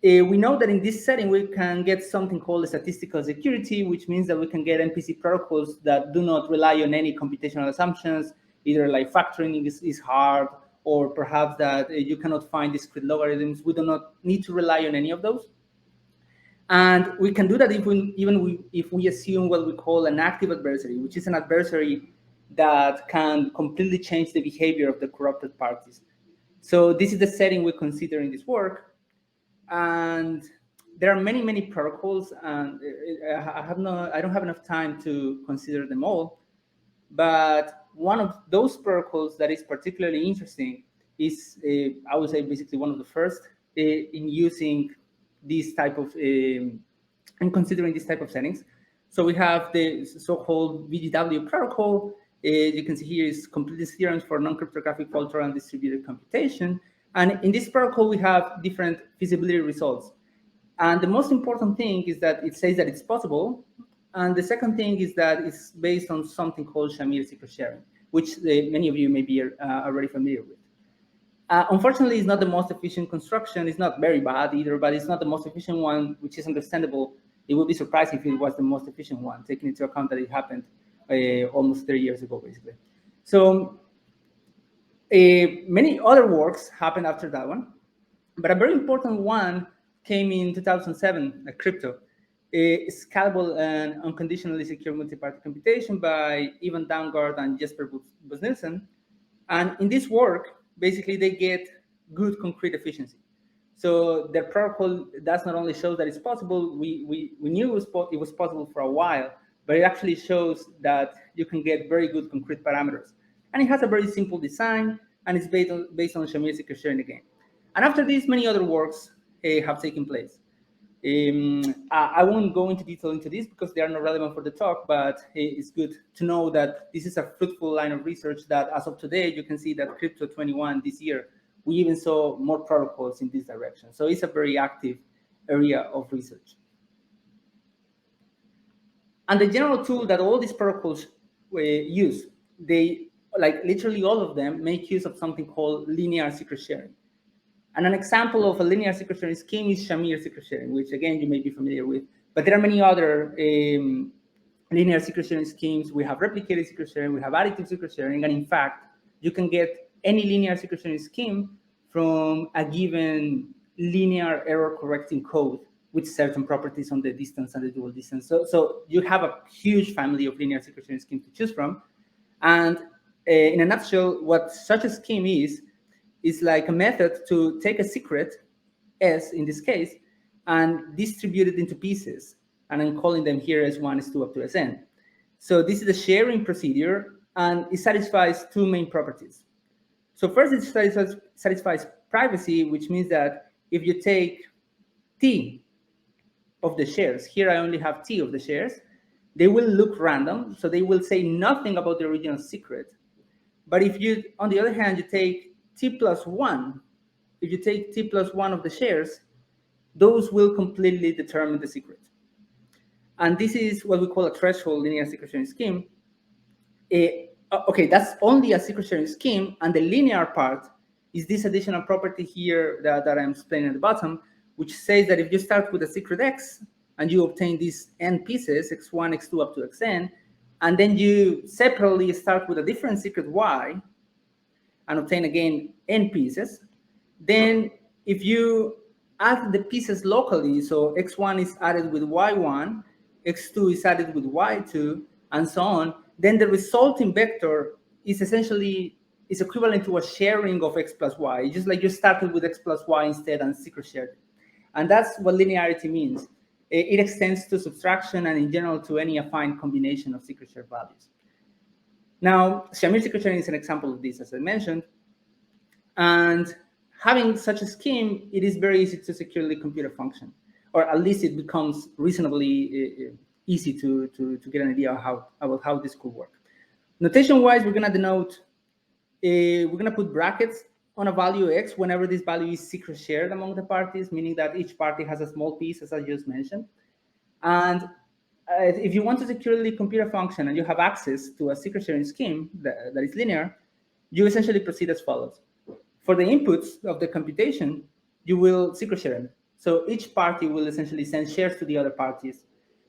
we know that in this setting, we can get something called a statistical security, which means that we can get MPC protocols that do not rely on any computational assumptions, either like factoring is hard, or perhaps that you cannot find discrete logarithms. We do not need to rely on any of those. And we can do that if we assume what we call an active adversary, which is an adversary that can completely change the behavior of the corrupted parties. So this is the setting we consider in this work. And there are many, many protocols, and I don't have enough time to consider them all. But one of those protocols that is particularly interesting is, I would say, basically one of the first in using this type of, in considering this type of settings. So we have the so-called VGW protocol. You can see here is completeness theorems for non-cryptographic fault-tolerant distributed computation. And in this protocol, we have different feasibility results. And the most important thing is that it says that it's possible. And the second thing is that it's based on something called Shamir secret sharing, which many of you may be already familiar with. Unfortunately, it's not the most efficient construction. It's not very bad either, but it's not the most efficient one, which is understandable. It would be surprising if it was the most efficient one, taking into account that it happened almost 30 years ago, basically. So many other works happened after that one, but a very important one came in 2007, crypto. Scalable and unconditionally secure multi-party computation by Ivan DownGuard and Jesper Busnelsen. And in this work, basically they get good concrete efficiency. So the protocol does not only show that it's possible, we knew it was possible for a while, but it actually shows that you can get very good concrete parameters. And it has a very simple design, and it's based on Shamir secret sharing again. And after this, many other works have taken place. I won't go into detail into this because they are not relevant for the talk, but it's good to know that this is a fruitful line of research that as of today, you can see that Crypto 21 this year, we even saw more protocols in this direction. So it's a very active area of research. And the general tool that all these protocols use, they, like literally all of them, make use of something called linear secret sharing. And an example of a linear secret sharing scheme is Shamir secret sharing, which again, you may be familiar with. But there are many other linear secret sharing schemes. We have replicated secret sharing, we have additive secret sharing, and in fact, you can get any linear secret sharing scheme from a given linear error correcting code with certain properties on the distance and the dual distance. So you have a huge family of linear secret sharing schemes to choose from. And in a nutshell, what such a scheme is like a method to take a secret, S in this case, and distribute it into pieces. And I'm calling them here S1, S2, up to Sn. So this is the sharing procedure, and it satisfies two main properties. So first, it satisfies privacy, which means that if you take T of the shares, here I only have T of the shares, they will look random, so they will say nothing about the original secret. But if you, on the other hand, you take T plus 1, if you take T plus 1 of the shares, those will completely determine the secret. And this is what we call a threshold linear secret sharing scheme. Okay, that's only a secret sharing scheme, and the linear part is this additional property here that I'm explaining at the bottom, which says that if you start with a secret X and you obtain these n pieces, X1, X2, up to Xn, and then you separately start with a different secret Y, and obtain again n pieces, then if you add the pieces locally, so x1 is added with y1, x2 is added with y2, and so on, then the resulting vector is essentially equivalent to a sharing of x plus y. It's just like you started with x plus y instead and secret shared. And that's what linearity means. It extends to subtraction and in general to any affine combination of secret shared values. Now, Shamir secret-sharing is an example of this, as I mentioned. And having such a scheme, it is very easy to securely compute a function, or at least it becomes reasonably easy to get an idea about how this could work. Notation-wise, we're going to denote, we're going to put brackets on a value x whenever this value is secret shared among the parties, meaning that each party has a small piece, as I just mentioned. And if you want to securely compute a function and you have access to a secret sharing scheme that is linear, you essentially proceed as follows. For the inputs of the computation, you will secret share them. So each party will essentially send shares to the other parties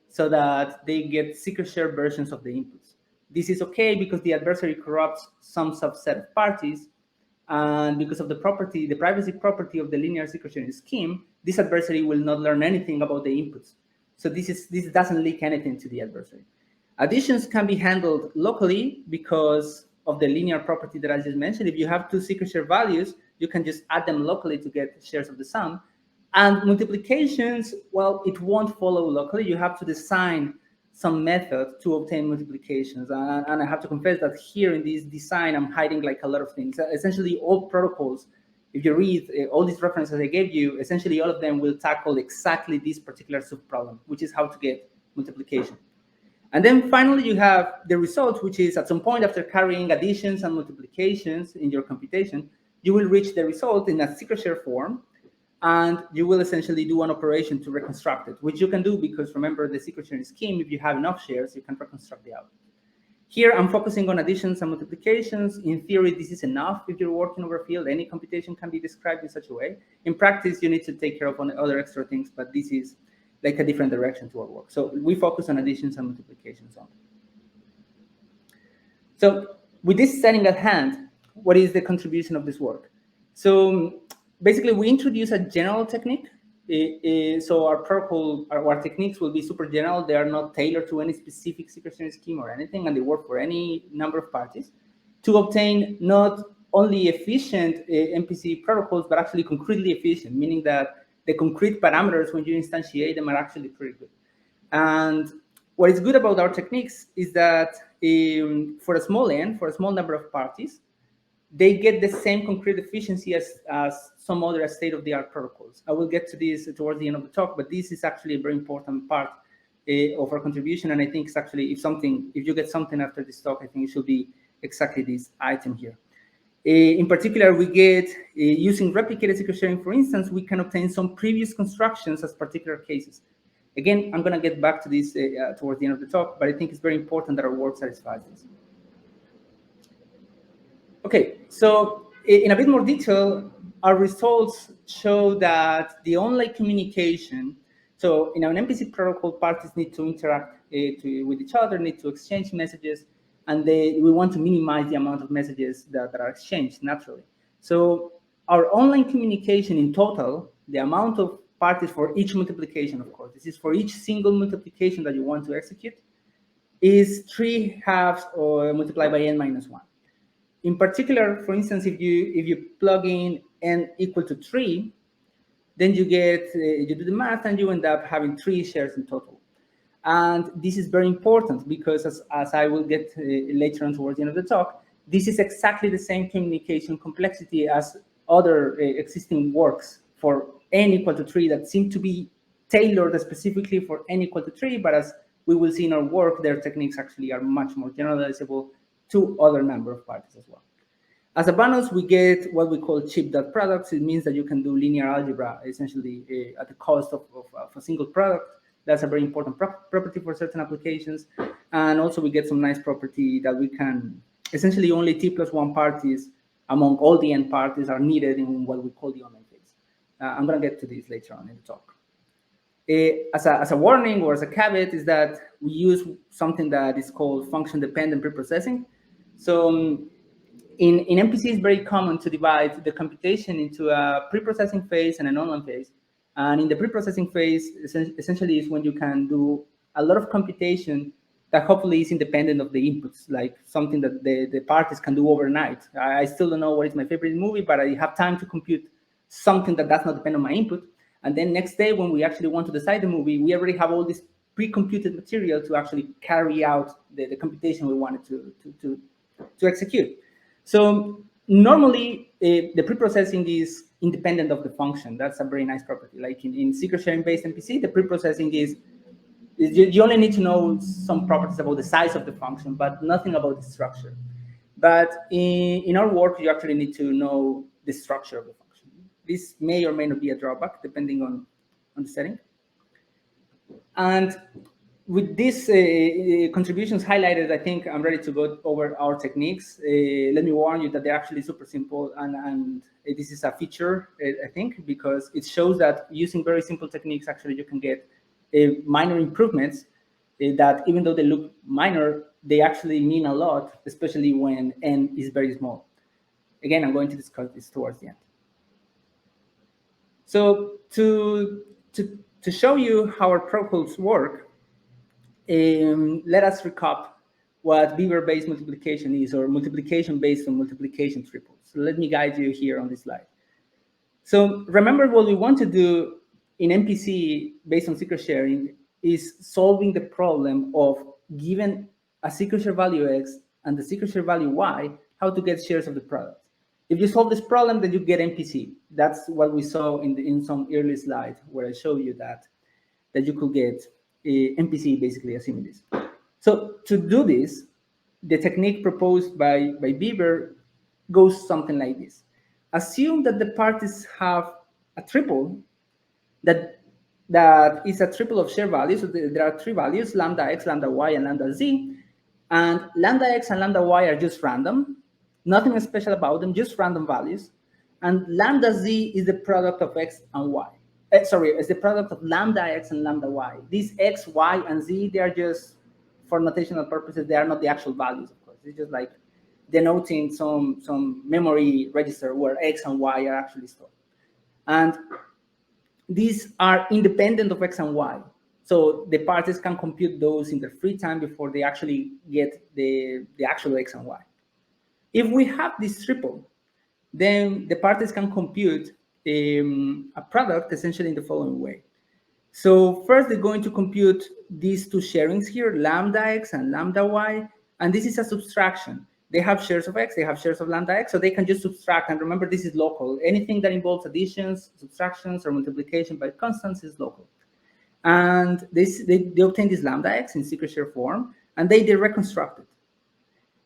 so that they get secret share versions of the inputs. This is okay because the adversary corrupts some subset of parties, and because of the property, the privacy property of the linear secret sharing scheme, this adversary will not learn anything about the inputs. So this doesn't leak anything to the adversary. Additions can be handled locally because of the linear property that I just mentioned. If you have two secret share values, you can just add them locally to get shares of the sum. And multiplications, well, it won't follow locally. You have to design some method to obtain multiplications. And I have to confess that here in this design, I'm hiding like a lot of things. Essentially, all protocols, if you read all these references I gave you, essentially all of them will tackle exactly this particular subproblem, which is how to get multiplication. And then finally, you have the result, which is at some point after carrying additions and multiplications in your computation, you will reach the result in a secret share form, and you will essentially do an operation to reconstruct it, which you can do because remember the secret sharing scheme, if you have enough shares, you can reconstruct the output. Here, I'm focusing on additions and multiplications. In theory, this is enough if you're working over field. Any computation can be described in such a way. In practice, you need to take care of other extra things, but this is like a different direction to our work. So we focus on additions and multiplications only. So with this setting at hand, what is the contribution of this work? So basically, we introduce a general technique. So our protocol, our techniques will be super general. They are not tailored to any specific secret sharing scheme or anything, and they work for any number of parties to obtain not only efficient MPC protocols, but actually concretely efficient, meaning that the concrete parameters when you instantiate them are actually pretty good. And what is good about our techniques is that for a small n, for a small number of parties, they get the same concrete efficiency as some other state-of-the-art protocols. I will get to this towards the end of the talk, but this is actually a very important part of our contribution. And I think it's actually, if you get something after this talk, I think it should be exactly this item here. In particular, we get, using replicated secret sharing, for instance, we can obtain some previous constructions as particular cases. Again, I'm going to get back to this towards the end of the talk, but I think it's very important that our work satisfies this. Okay, so in a bit more detail, our results show that the online communication, so in an MPC protocol, parties need to interact with each other, need to exchange messages, and we want to minimize the amount of messages that are exchanged naturally. So our online communication in total, the amount of parties for each multiplication, of course, this is for each single multiplication that you want to execute, is 3/2 or multiplied by n minus 1. In particular, for instance, if you plug in n equal to 3, then you do the math and you end up having 3 shares in total. And this is very important because as I will get later on towards the end of the talk, this is exactly the same communication complexity as other existing works for n equal to 3 that seem to be tailored specifically for n equal to 3, but as we will see in our work, their techniques actually are much more generalizable to other number of parties as well. As a bonus, we get what we call cheap dot products. It means that you can do linear algebra essentially at the cost of a single product. That's a very important property for certain applications. And also we get some nice property that we can essentially only t+1 parties among all the n parties are needed in what we call the online phase. I'm going to get to this later on in the talk. As a warning or as a caveat is that we use something that is called function-dependent preprocessing. So in MPC, it's very common to divide the computation into a preprocessing phase and an online phase. And in the preprocessing phase, essentially is when you can do a lot of computation that hopefully is independent of the inputs, like something that the parties can do overnight. I still don't know what is my favorite movie, but I have time to compute something that does not depend on my input. And then next day, when we actually want to decide the movie, we already have all this pre-computed material to actually carry out the computation we wanted to to execute. So normally, the preprocessing is independent of the function. That's a very nice property. Like in secret sharing based MPC, the preprocessing is you only need to know some properties about the size of the function, but nothing about the structure. But in our work, you actually need to know the structure of the function. This may or may not be a drawback, depending on the setting. And with these contributions highlighted, I think I'm ready to go over our techniques. Let me warn you that they're actually super simple, and this is a feature, I think, because it shows that using very simple techniques, actually, you can get minor improvements that, even though they look minor, they actually mean a lot, especially when n is very small. Again, I'm going to discuss this towards the end. So to show you how our protocols work, let us recap what Beaver-based multiplication is, or multiplication based on multiplication triples. So let me guide you here on this slide. So remember, what we want to do in MPC based on secret sharing is solving the problem of, given a secret share value x and the secret share value y, how to get shares of the product. If you solve this problem, then you get MPC. That's what we saw in some early slides where I showed you that you could get MPC, basically assuming this. So to do this, the technique proposed by Beaver goes something like this. Assume that the parties have a triple that is a triple of share values. So there are three values: lambda x, lambda y, and lambda z. And lambda x and lambda y are just random. Nothing special about them, just random values. And lambda z is the product of x and y. Sorry, it's the product of lambda x and lambda y. These x, y, and z, they are just, for notational purposes, they are not the actual values, of course. It's just like denoting some memory register where x and y are actually stored. And these are independent of x and y. So the parties can compute those in their free time before they actually get the actual x and y. If we have this triple, then the parties can compute a product essentially in the following way. So first, they're going to compute these two sharings here, lambda x and lambda y, and this is a subtraction. They have shares of x, they have shares of lambda x, so they can just subtract. And remember, this is local. Anything that involves additions, subtractions, or multiplication by constants is local. And they obtain this lambda x in secret share form, and they reconstruct it.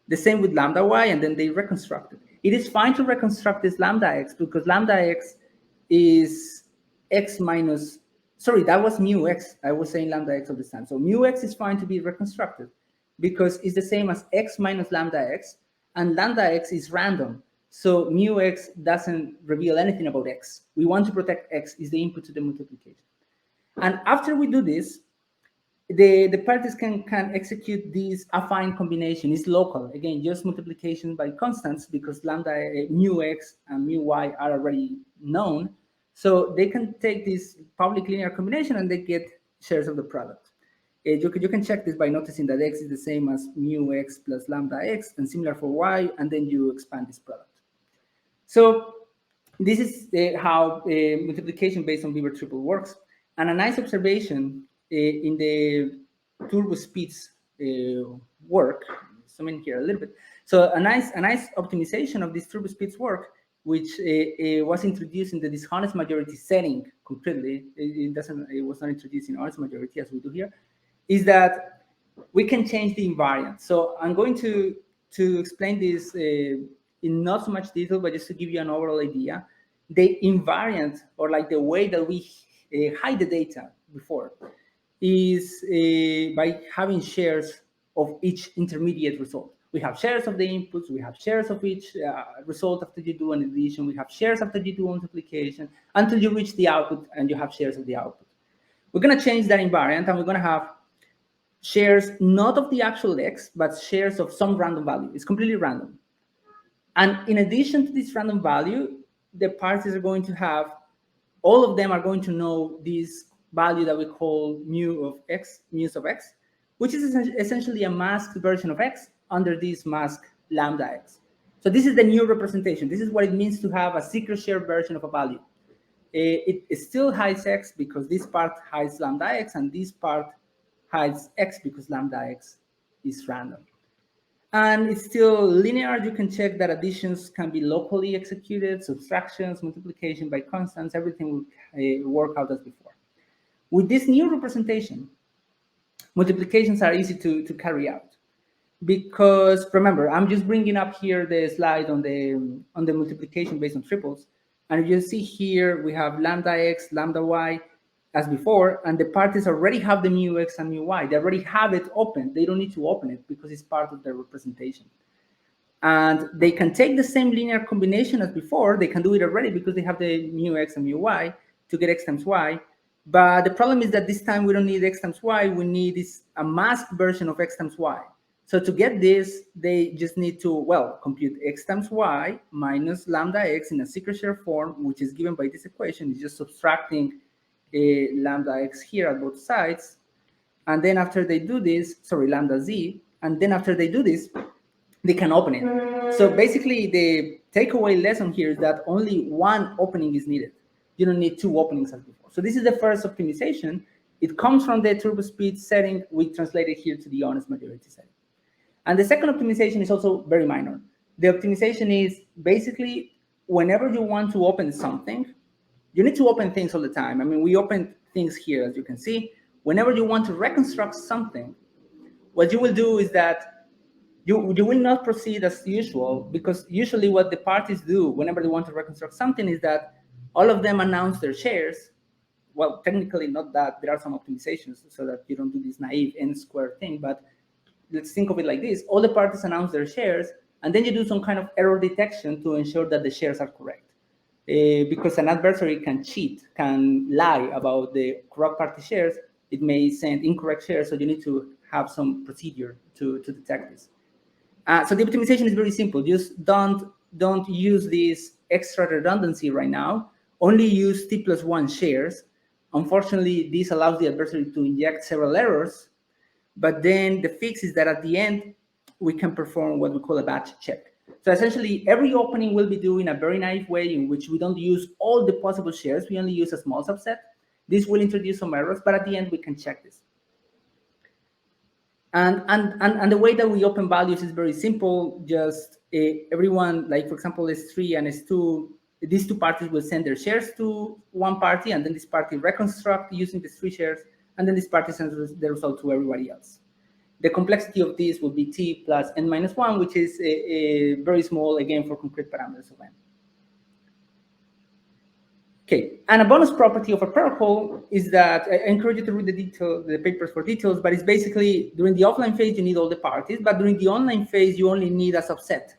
The same with lambda y, and then they reconstruct it. It is fine to reconstruct this lambda x because lambda x is x minus, sorry, that was mu x. I was saying lambda x all this time. So mu x is fine to be reconstructed because it's the same as x minus lambda x, and lambda x is random. So mu x doesn't reveal anything about x. We want to protect x is the input to the multiplication. And after we do this, the parties can execute this affine combination. It's local. Again, just multiplication by constants because lambda, mu x and mu y are already known. So they can take this public linear combination and they get shares of the product. You can check this by noticing that x is the same as mu x plus lambda x, and similar for y, and then you expand this product. So this is how multiplication based on Beaver triple works. And a nice observation in the turbo speeds work, zoom in here a little bit. So a nice optimization of this turbo speeds work, which was introduced in the dishonest majority setting concretely. It was not introduced in honest majority as we do here, is that we can change the invariant. So I'm going to explain this in not so much detail, but just to give you an overall idea. The invariant, or like the way that we hide the data before, is by having shares of each intermediate result. We have shares of the inputs, we have shares of each result after you do an addition, we have shares after you do multiplication, until you reach the output and you have shares of the output. We're going to change that invariant, and we're going to have shares not of the actual x, but shares of some random value. It's completely random. And in addition to this random value, the parties are going to have, all of them are going to know this value that we call mu of x, which is essentially a masked version of x under this mask lambda x. So this is the new representation. This is what it means to have a secret share version of a value. It still hides x because this part hides lambda x, and this part hides x because lambda x is random. And it's still linear. You can check that additions can be locally executed, subtractions, multiplication by constants, everything will work out as before. With this new representation, multiplications are easy to carry out. Because remember, I'm just bringing up here the slide on the multiplication based on triples. And you see here, we have lambda x, lambda y, as before, and the parties already have the mu x and mu y. They already have it open. They don't need to open it because it's part of their representation. And they can take the same linear combination as before. They can do it already because they have the mu x and mu y to get x times y. But the problem is that this time we don't need x times y. We need a masked version of x times y. So to get this, they just need to, well, compute x times y minus lambda x in a secret share form, which is given by this equation. It's just subtracting lambda x here at both sides. And then after they do this, sorry, lambda z, and then after they do this, they can open it. So basically the takeaway lesson here is that only one opening is needed. You don't need two openings as before. So this is the first optimization. It comes from the turbo speed setting. We translate it here to the honest majority setting. And the second optimization is also very minor. The optimization is basically whenever you want to open something, you need to open things all the time. I mean, we open things here, as you can see. Whenever you want to reconstruct something, what you will do is that you will not proceed as usual, because usually what the parties do whenever they want to reconstruct something is that all of them announce their shares. Well, technically not that. There are some optimizations so that you don't do this naive n squared thing, but let's think of it like this. All the parties announce their shares, and then you do some kind of error detection to ensure that the shares are correct. Because an adversary can cheat, can lie about the correct party shares. It may send incorrect shares, so you need to have some procedure to detect this. So the optimization is very simple. Just don't use this extra redundancy right now. Only use t+1 shares. Unfortunately, this allows the adversary to inject several errors. But then the fix is that at the end, we can perform what we call a batch check. So essentially, every opening will be done in a very naive way in which we don't use all the possible shares. We only use a small subset. This will introduce some errors, but at the end, we can check this. And the way that we open values is very simple. Just everyone, like for example, S3 and S2, these two parties will send their shares to one party, and then this party reconstruct using the S3 shares, and then this party sends the result to everybody else. The complexity of this will be t plus n minus 1, which is very small, again, for concrete parameters of n. Okay, and a bonus property of a protocol is that, I encourage you to read the papers for details, but it's basically during the offline phase, you need all the parties, but during the online phase, you only need a subset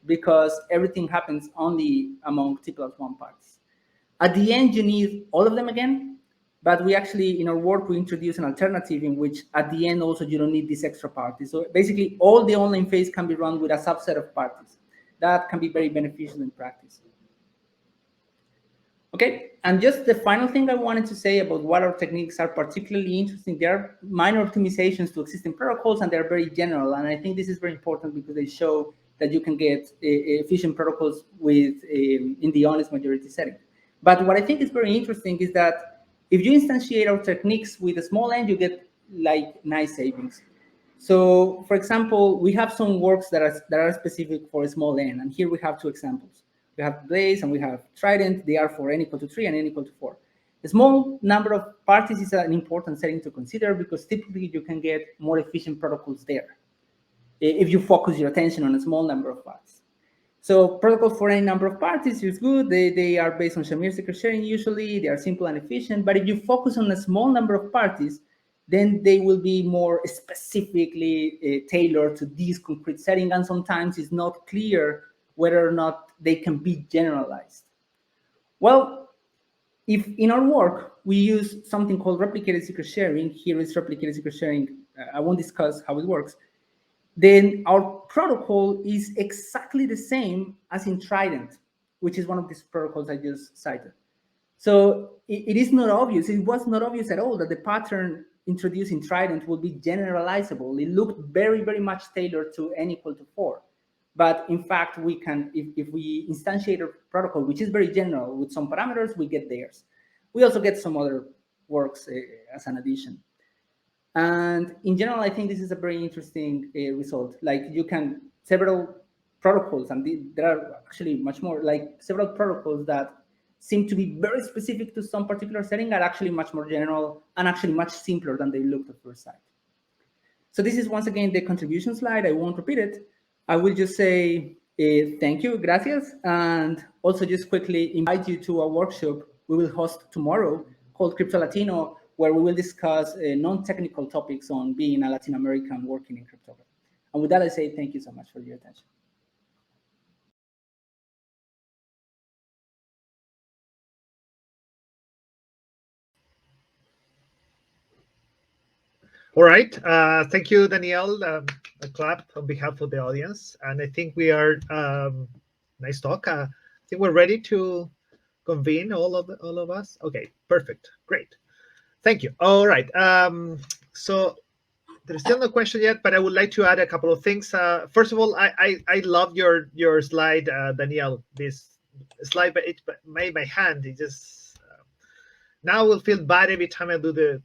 because everything happens only among t+1 parties. At the end, you need all of them again, but we actually, in our work, we introduce an alternative in which at the end also you don't need this extra party. So basically all the online phase can be run with a subset of parties. That can be very beneficial in practice. Okay, and just the final thing I wanted to say about what our techniques are particularly interesting. There are minor optimizations to existing protocols, and they're very general. And I think this is very important because they show that you can get efficient protocols with in the honest majority setting. But what I think is very interesting is that if you instantiate our techniques with a small n, you get like nice savings. So, for example, we have some works that are specific for a small n, and here we have two examples. We have Blaze and we have Trident. They are for n equal to 3 and n equal to 4. A small number of parties is an important setting to consider because typically you can get more efficient protocols there if you focus your attention on a small number of parties. So protocols for any number of parties is good. They are based on Shamir secret sharing usually. They are simple and efficient. But if you focus on a small number of parties, then they will be more specifically tailored to this concrete setting. And sometimes it's not clear whether or not they can be generalized. Well, if in our work we use something called replicated secret sharing, here is replicated secret sharing, I won't discuss how it works, then our protocol is exactly the same as in Trident, which is one of these protocols I just cited. So it is not obvious, it was not obvious at all that the pattern introduced in Trident would be generalizable. It looked very, very much tailored to n equal to 4. But in fact, we can, if we instantiate a protocol, which is very general with some parameters, we get theirs. We also get some other works as an addition. And in general, I think this is a very interesting result. Like you can, several protocols, and there are actually much more, like several protocols that seem to be very specific to some particular setting are actually much more general and actually much simpler than they looked at first sight. So this is once again the contribution slide. I won't repeat it. I will just say thank you, gracias, and also just quickly invite you to a workshop we will host tomorrow called Crypto Latino, where we will discuss non-technical topics on being a Latin American working in cryptography. And with that, I say thank you so much for your attention. All right. Thank you, Danielle. A clap on behalf of the audience. And I think we are, nice talk. I think we're ready to convene, all of us. Okay, perfect. Great. Thank you. All right. So there's still no question yet, but I would like to add a couple of things. First of all, I love your slide, Danielle. This slide, but it made my hand. It just now I will feel bad every time I do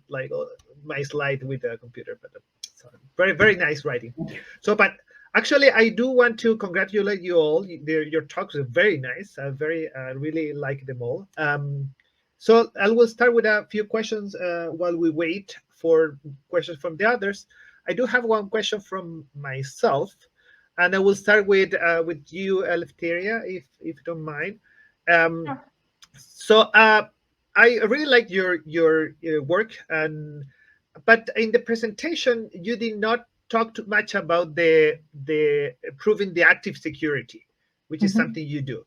my slide with the computer. But so very nice writing. So, but actually, I do want to congratulate you all. Your talks are very nice. I really like them all. So I will start with a few questions while we wait for questions from the others. I do have one question from myself, and I will start with you, Eleftheria, if you don't mind. Sure. So I really like your work, but in the presentation you did not talk too much about the proving the active security, which is something you do.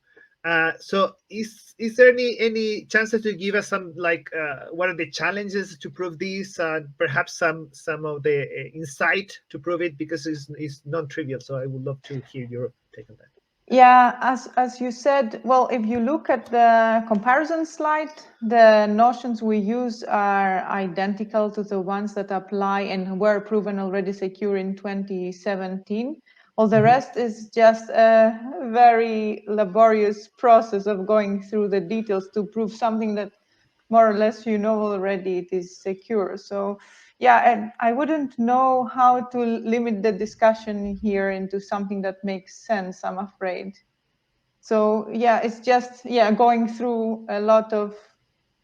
So is there any chances to give us some what are the challenges to prove this? Perhaps some of the insight to prove it, because it's non-trivial. So I would love to hear your take on that. Yeah, as you said, well, if you look at the comparison slide, the notions we use are identical to the ones that apply and were proven already secure in 2017. All the rest is just a very laborious process of going through the details to prove something that more or less you know already it is secure. So yeah, and I wouldn't know how to limit the discussion here into something that makes sense, I'm afraid. So yeah, it's just going through a lot of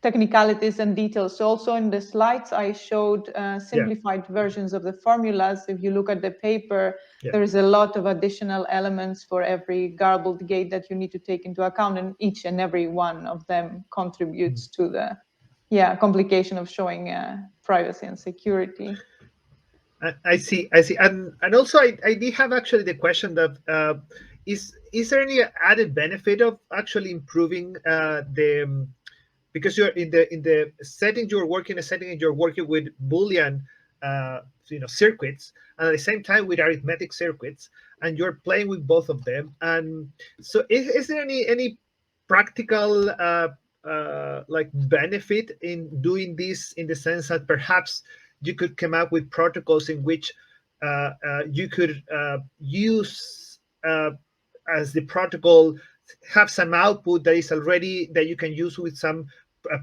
technicalities and details. So also in the slides, I showed simplified versions of the formulas. If you look at the paper, there is a lot of additional elements for every garbled gate that you need to take into account, and each and every one of them contributes to the complication of showing privacy and security. I see, and also I did have actually the question that is there any added benefit of actually improving because you're in the setting you're working, you're working with Boolean circuits, and at the same time with arithmetic circuits, and you're playing with both of them. And so is there any practical benefit in doing this, in the sense that perhaps you could come up with protocols in which you could use as the protocol have some output that is already that you can use with some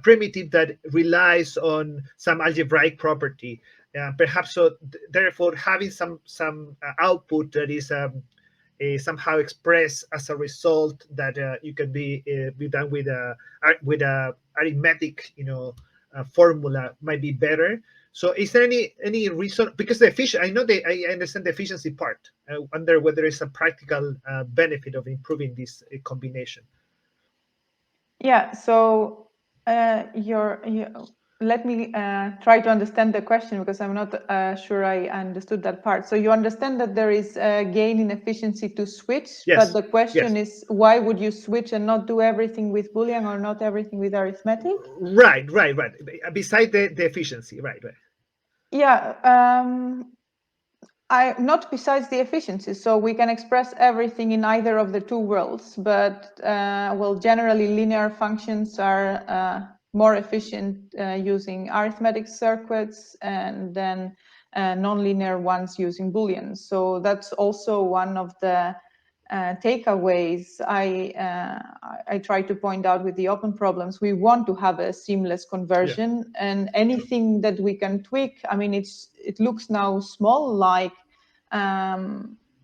primitive that relies on some algebraic property, perhaps. So therefore, having some output that is somehow expressed as a result that you can be done with a arithmetic formula might be better. So is there any reason, because the efficiency, I understand the efficiency part. I wonder whether there is a practical benefit of improving this combination. Yeah, so let me try to understand the question, because I'm not sure I understood that part. So you understand that there is a gain in efficiency to switch, but the question is, why would you switch and not do everything with Boolean or not everything with arithmetic? Right. Beside the efficiency, right. Yeah, not besides the efficiency. So we can express everything in either of the two worlds, but well, generally linear functions are more efficient using arithmetic circuits, and then nonlinear ones using Boolean. So that's also one of the takeaways, I try to point out with the open problems, we want to have a seamless conversion, and anything that we can tweak. I mean, it looks now small, like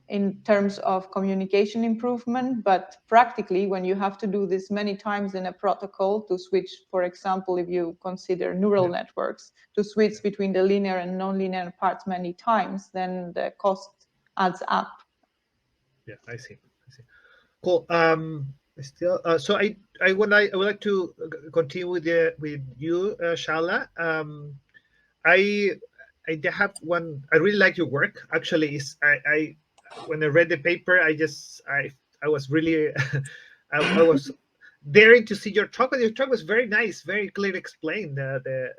in terms of communication improvement, but practically when you have to do this many times in a protocol to switch, for example, if you consider neural networks, to switch between the linear and non-linear parts many times, then the cost adds up. Yeah, I see. Cool. Still, so I would like to continue with you, Shahla. I have one. I really like your work. Actually, I when I read the paper, I was really I was daring to see your talk. Your talk was very nice, very clearly explained the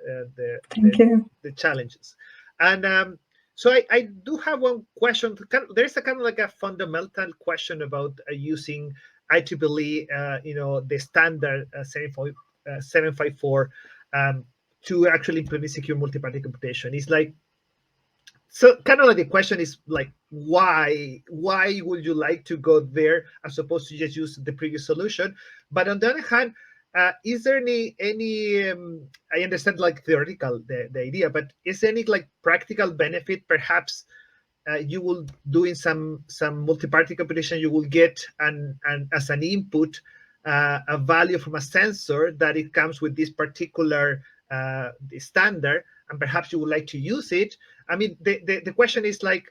challenges, and so I do have one question. There's a kind of like a fundamental question about using IEEE, the standard 754 to actually implement secure multi-party computation. It's like, so kind of like the question is like, why would you like to go there as opposed to just use the previous solution? But on the other hand, is there any I understand like theoretical the idea, but is there any like practical benefit? Perhaps you will doing some multi-party computation, you will get and as an input a value from a sensor that it comes with this particular standard, and perhaps you would like to use it. I mean, the question is like,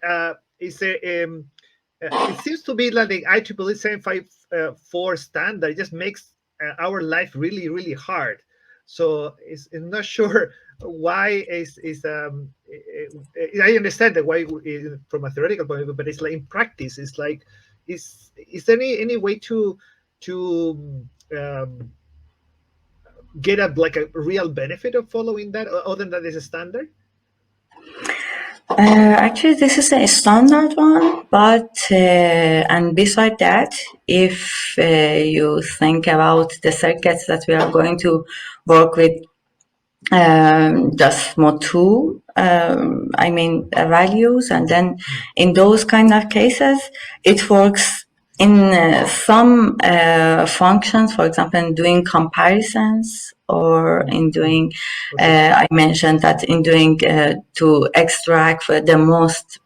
is there it seems to be like the IEEE 754 standard. It just makes our life really, really hard. So I'm not sure why I understand that why from a theoretical point of view, but it's like in practice, it's like, is there any way to get a real benefit of following that, other than that is a standard? Actually, this is a standard one, but and beside that, if you think about the circuits that we are going to work with, just mod 2, values, and then in those kind of cases, it works in some functions, for example, in doing comparisons, or in doing, I mentioned that in doing to extract the most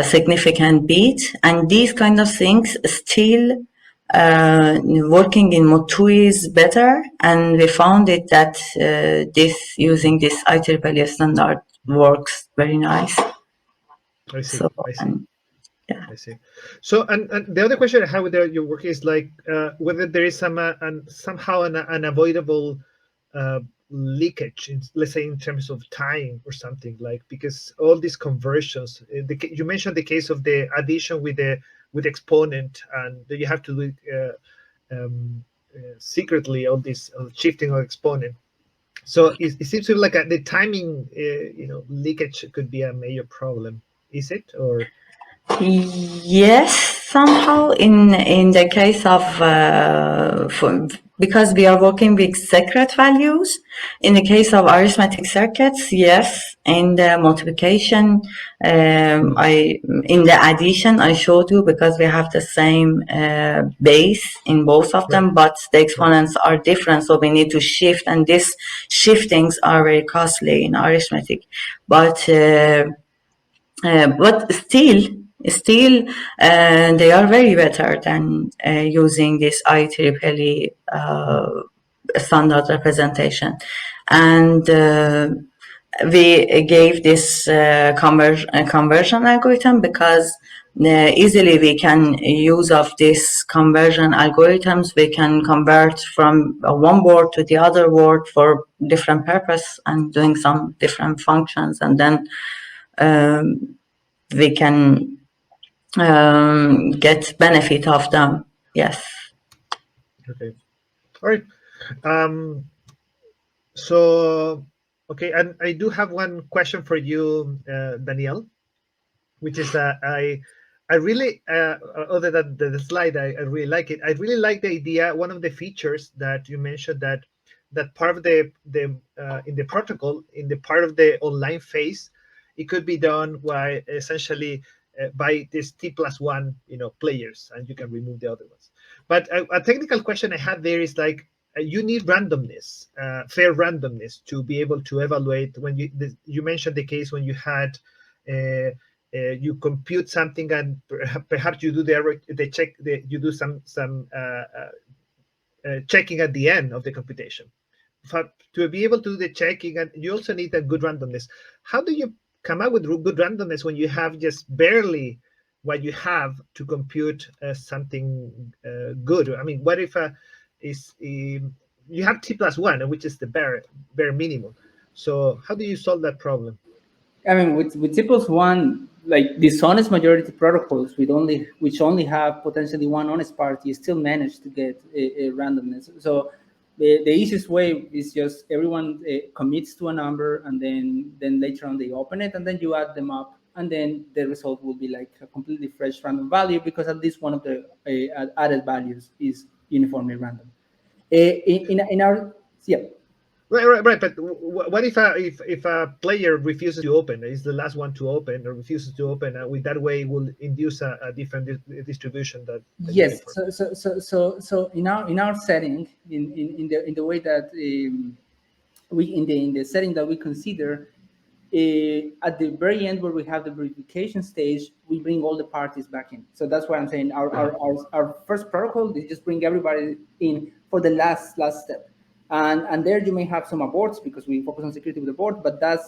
significant bit, and these kind of things still working in mod 2 is better, and we found it that this using this IEEE standard works very nice. I see. So, I see. Yeah. I see. So, and the other question I have with your work is like whether there is somehow an unavoidable leakage, let's say in terms of time or something, like, because all these conversions. You mentioned the case of the addition with exponent, and you have to do secretly all this shifting of exponent. So it seems to be like the timing, leakage could be a major problem. Is it, or? Yes, somehow in the case of because we are working with secret values. In the case of arithmetic circuits, yes. In the multiplication, in the addition, I showed you, because we have the same base in both of them, but the exponents are different, so we need to shift, and these shiftings are very costly in arithmetic. But still, they are very better than using this IEEE standard representation. And we gave this conversion algorithm because easily we can use of this conversion algorithms. We can convert from one word to the other word for different purpose and doing some different functions, and then we can get benefit of them. Yes. Okay. All right. So, okay, and I do have one question for you, Danielle, which is I really, other than the slide, I really like it. I really like the idea. One of the features that you mentioned, that part of the in the protocol, in the part of the online phase, it could be done by essentially by this T+1, players, and you can remove the other ones. But a technical question I had there is like, you need randomness, fair randomness, to be able to evaluate. When you mentioned the case when you had you compute something and perhaps you do the check, you do some checking at the end of the computation. To be able to do the checking, and you also need a good randomness. How do you come up with good randomness when you have just barely what you have to compute something good? I mean, what if you have T+1, which is the bare minimum? So how do you solve that problem? I mean, with T+1, like dishonest majority protocols, which only have potentially one honest party, still manage to get a randomness. So the easiest way is just everyone commits to a number, and then later on they open it, and then you add them up, and then the result will be like a completely fresh random value, because at least one of the added values is uniformly random. In our Right. But what if a player refuses to open, is the last one to open, or refuses to open? With that way, will induce a different distribution that yes. So in our setting, in the way that we in the setting that we consider, at the very end where we have the verification stage, we bring all the parties back in. So that's why I'm saying our first protocol is just bring everybody in for the last step. And there you may have some aborts because we focus on security with abort, but that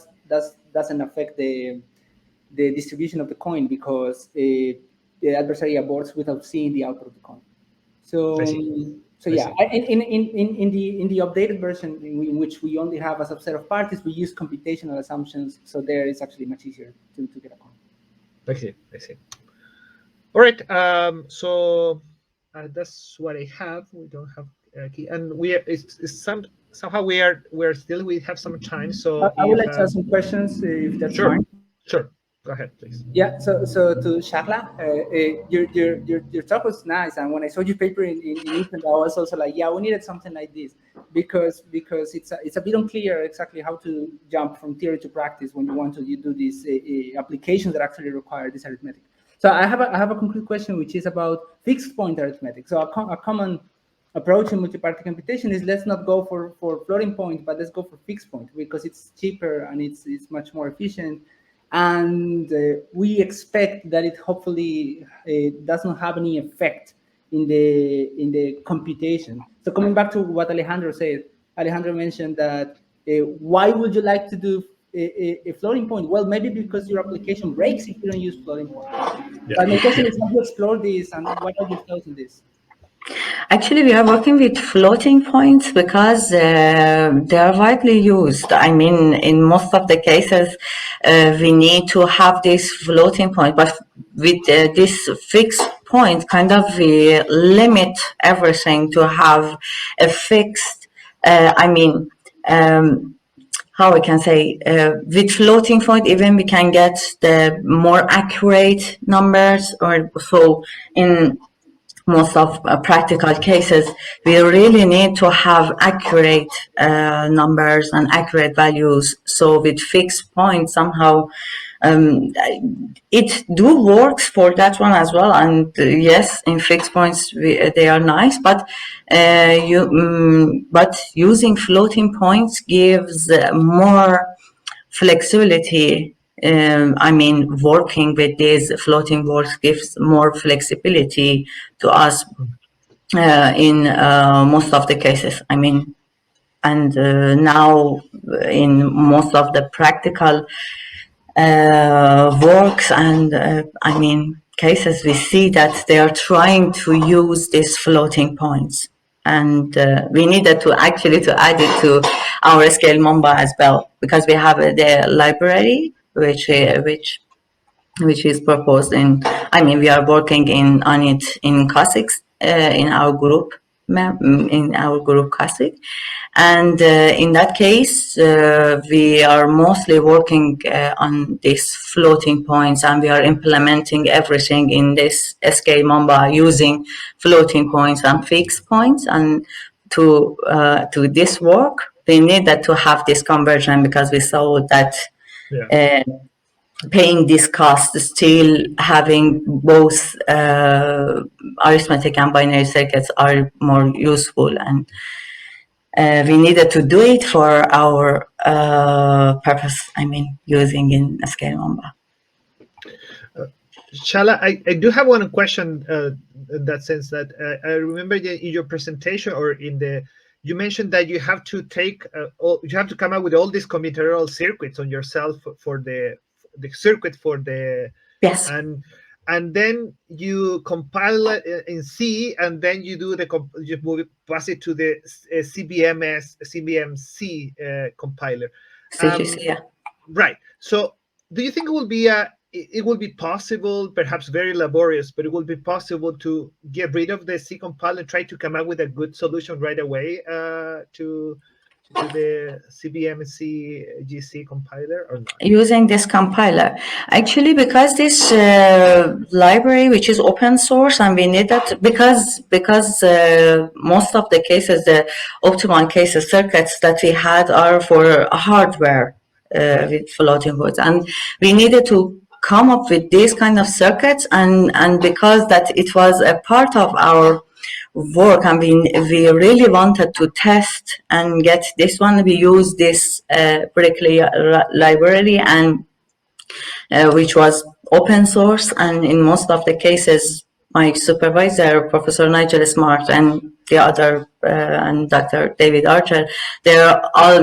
doesn't affect the distribution of the coin, because the adversary aborts without seeing the output of the coin. So yeah, in the updated version, in which we only have a subset of parties, we use computational assumptions. So there it's actually much easier to get a coin. I see. All right. So that's what I have. We don't have key, and we have some time. So I would like to ask some questions, if that's fine. Sure. Go ahead, please. Yeah. So to Shahla, your talk was nice, and when I saw your paper in Ethan, I was also like, yeah, we needed something like this, because it's a bit unclear exactly how to jump from theory to practice when you want to do these applications that actually require this arithmetic. So I have a concrete question, which is about fixed point arithmetic. So a common approach in multi-party computation is, let's not go for floating point, but let's go for fixed point, because it's cheaper and it's much more efficient. And we expect that it hopefully does not have any effect in the computation. So coming back to what Alejandro said, Alejandro mentioned that why would you like to do a floating point? Well, maybe because your application breaks if you don't use floating point. But my question is, how do you explore this, and what are your thoughts on this? Actually, we are working with floating points because they are widely used. I mean, in most of the cases, we need to have this floating point, but with this fixed point, kind of we limit everything to have a fixed, how we can say, with floating point, even we can get the more accurate numbers, or so in most of practical cases, we really need to have accurate numbers and accurate values. So with fixed points, somehow it do works for that one as well. And yes, in fixed points they are nice, but but using floating points gives more flexibility. Working with these floating words gives more flexibility to us in most of the cases. Now in most of the practical works and cases, we see that they are trying to use these floating points. And we needed to add it to our scale Mamba as well, because we have the library which is proposed in. We are working on it in Cosix in our group Cosix, and in that case we are mostly working on these floating points, and we are implementing everything in this SK Mamba using floating points and fixed points. And to this work, we needed to have this conversion, because we saw that paying this cost, still having both arithmetic and binary circuits are more useful, and we needed to do it for our purpose. I mean, using in scale number. Shahla, I do have one question in that sense that I remember in your presentation or in the, you mentioned that you have to take, you have to come up with all these combinatorial circuits on yourself for the circuit for the, Yes. And then you compile it in C, and then you do the you move it, pass it to the CBMC compiler. CGC, yeah. Right. So, do you think it will be possible, perhaps very laborious, but it will be possible to get rid of the C compiler and try to come up with a good solution right away to the CBMC GC compiler, or not? Using this compiler, actually, because this library, which is open source, and we need that because most of the cases, the optimal cases circuits that we had are for hardware with floating points, and we needed to come up with these kind of circuits, and because that it was a part of our work, and we really wanted to test and get this one. We use this Berkeley library, and which was open source, and in most of the cases, my supervisor, Professor Nigel Smart, and the other and Dr. David Archer, they're all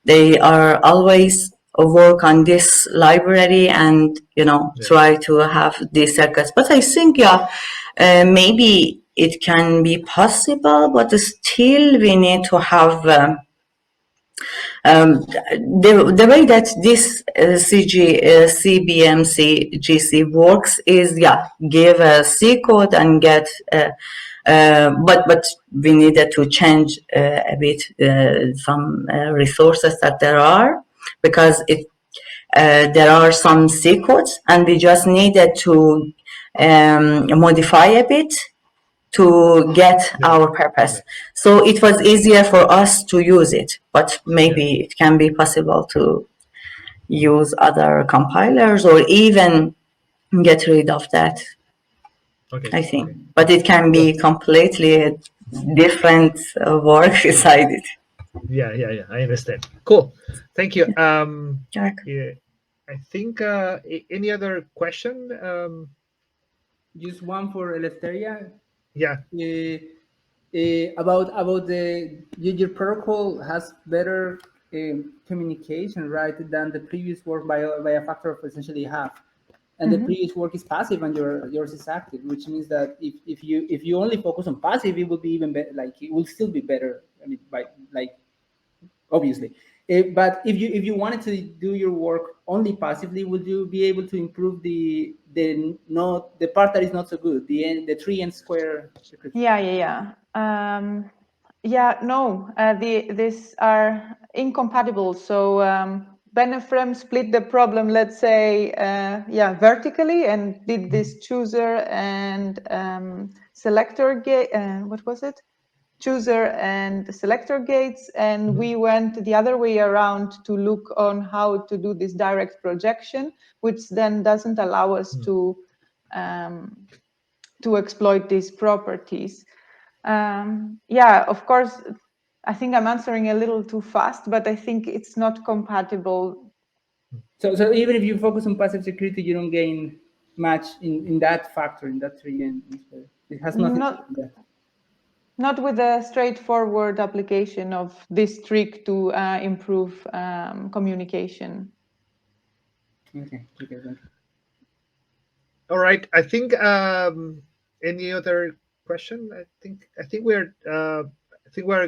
they are always work on this library and try to have these circuits. But I think maybe it can be possible, but still we need to have the way that this CBMC GC works is give a C code and get but we needed to change a bit some resources that there are, because there are some C codes, and we just needed to modify a bit to get our purpose. So it was easier for us to use it, but maybe it can be possible to use other compilers or even get rid of that. I think. But it can be completely different work beside it. Yeah, I understand. Cool. Thank you. Yeah, I think any other question? Just one for Eleftheria. Yeah. About the your protocol has better communication, right, than the previous work by a factor of essentially half, and the previous work is passive and yours is active, which means that if you only focus on passive, it will be even better. Like, it will still be better. I mean, obviously. But if you wanted to do your work only passively, would you be able to improve the part that is not so good, the 3n square decryption? No, these are incompatible. So Benefrem split the problem, let's say, vertically, and did this chooser and selector gate. What was it? Chooser and selector gates, and we went the other way around to look on how to do this direct projection, which then doesn't allow us to exploit these properties. Of course, I think I'm answering a little too fast, but I think it's not compatible. So even if you focus on passive security, you don't gain much in that factor, in that 3n. It has nothing to do with that. Not with a straightforward application of this trick to improve communication. Okay, thank you. All right. I think any other question? I think we're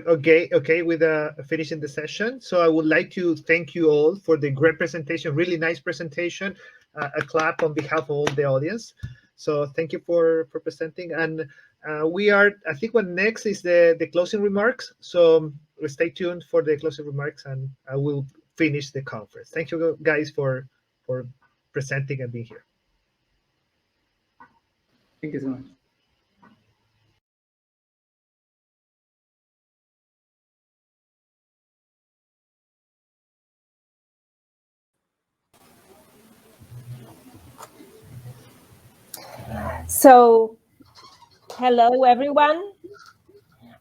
okay with finishing the session. So I would like to thank you all for the great presentation. Really nice presentation. A clap on behalf of all the audience. So thank you for presenting. And I think what next is the closing remarks. So stay tuned for the closing remarks, and I will finish the conference. Thank you guys for presenting and being here. Thank you so much. So, hello everyone.